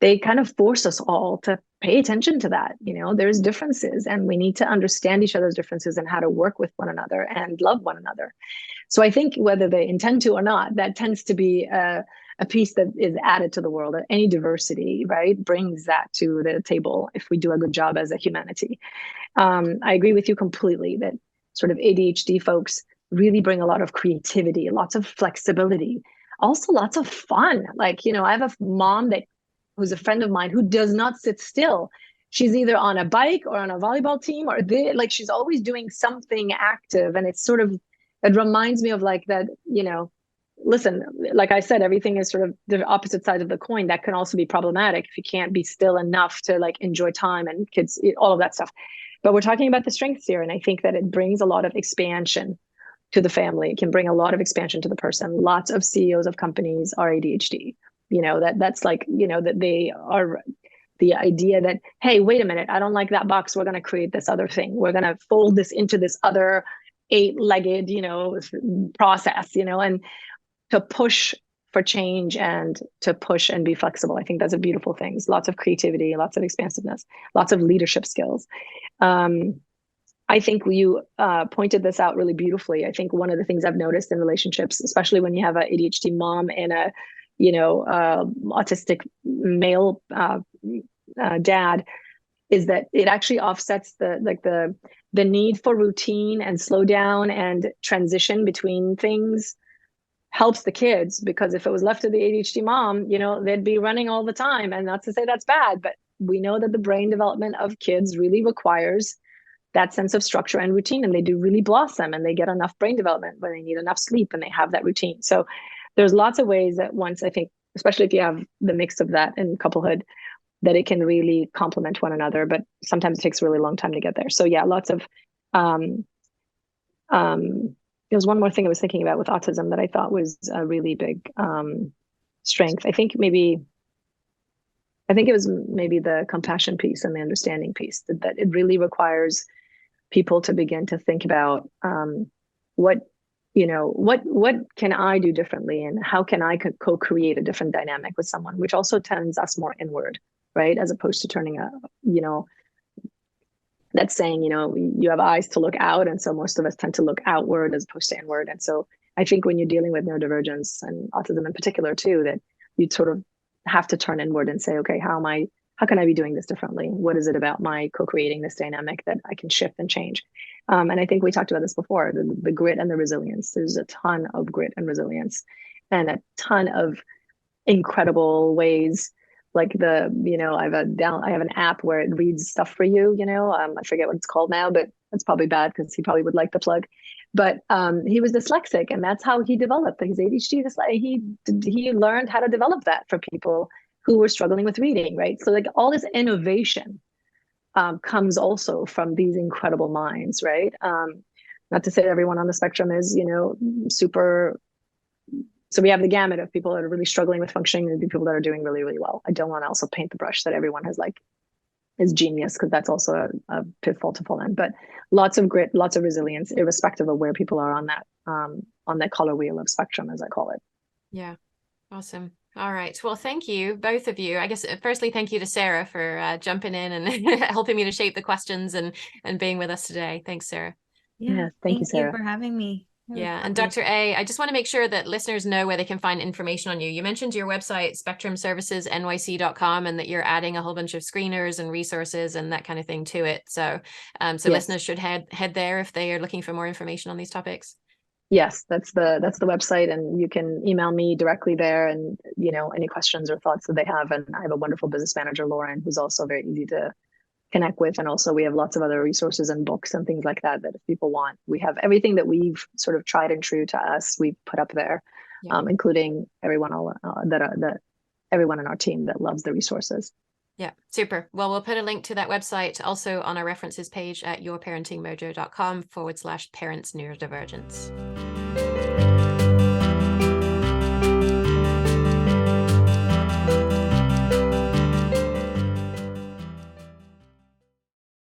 Speaker 2: They kind of force us all to pay attention to that. There's differences, and we need to understand each other's differences and how to work with one another and love one another. So I think whether they intend to or not, that tends to be a piece that is added to the world. Any diversity, right, brings that to the table if we do a good job as a humanity. I agree with you completely that sort of ADHD folks really bring a lot of creativity, lots of flexibility, also lots of fun. Like, I have a mom who's a friend of mine who does not sit still. She's either on a bike or on a volleyball team, or she's always doing something active. And it's sort of, it reminds me of like that, listen, like I said, everything is sort of the opposite side of the coin. That can also be problematic if you can't be still enough to like enjoy time and kids, all of that stuff. But we're talking about the strengths here. And I think that it brings a lot of expansion to the family. It can bring a lot of expansion to the person. Lots of CEOs of companies are ADHD. that's like, that they are the idea that, hey, wait a minute, I don't like that box. We're going to create this other thing. We're going to fold this into this other 8-legged, process, and to push for change and to push and be flexible. I think that's a beautiful thing. Lots of creativity, lots of expansiveness, lots of leadership skills. I think you pointed this out really beautifully. I think one of the things I've noticed in relationships, especially when you have an ADHD mom and a, autistic male dad, is that it actually offsets the need for routine and slow down and transition between things. Helps the kids, because if it was left to the ADHD mom, they'd be running all the time. And not to say that's bad, but we know that the brain development of kids really requires that sense of structure and routine, and they do really blossom and they get enough brain development when they need enough sleep and they have that routine. So there's lots of ways that once, I think, especially if you have the mix of that in couplehood, that it can really complement one another, but sometimes it takes a really long time to get there. So yeah, lots of, there's one more thing I was thinking about with autism that I thought was a really big strength. I think it was maybe the compassion piece and the understanding piece, that it really requires people to begin to think about what can I do differently, and how can I co-create a different dynamic with someone, which also turns us more inward, right? As opposed to turning that's saying, you have eyes to look out. And so most of us tend to look outward as opposed to inward. And so I think when you're dealing with neurodivergence and autism in particular too, that you sort of have to turn inward and say, okay, how can I be doing this differently? What is it about my co-creating this dynamic that I can shift and change? And I think we talked about this before, the grit and the resilience. There's a ton of grit and resilience and a ton of incredible ways. Like I have an app where it reads stuff for you, I forget what it's called now, but it's probably bad because he probably would like the plug. But he was dyslexic, and that's how he developed his ADHD. He learned how to develop that for people who were struggling with reading, right? So like all this innovation comes also from these incredible minds, right? Not to say that everyone on the spectrum is, super. So we have the gamut of people that are really struggling with functioning and people that are doing really, really well. I don't want to also paint the brush that everyone is genius, because that's also a pitfall to fall in. But lots of grit, lots of resilience, irrespective of where people are on that color wheel of spectrum, as I call it.
Speaker 1: Yeah, awesome. All right. Well, thank you, both of you. I guess firstly, thank you to Sarah for jumping in and helping me to shape the questions and being with us today. Thanks, Sarah.
Speaker 2: Yeah, thank you, Sarah,
Speaker 3: for having me.
Speaker 1: Yeah. And Dr. A, I just want to make sure that listeners know where they can find information on you. You mentioned your website, spectrumservicesnyc.com, and that you're adding a whole bunch of screeners and resources and that kind of thing to it. So yes. Listeners should head there if they are looking for more information on these topics.
Speaker 2: Yes, that's the website, and you can email me directly there, and any questions or thoughts that they have. And I have a wonderful business manager, Lauren, who's also very easy to connect with. And also we have lots of other resources and books and things like that if people want. We have everything that we've sort of tried and true to us, we've put up there, including everyone in our team that loves the resources.
Speaker 1: Yeah, super. Well, we'll put a link to that website also on our references page at yourparentingmojo.com/parents neurodivergence.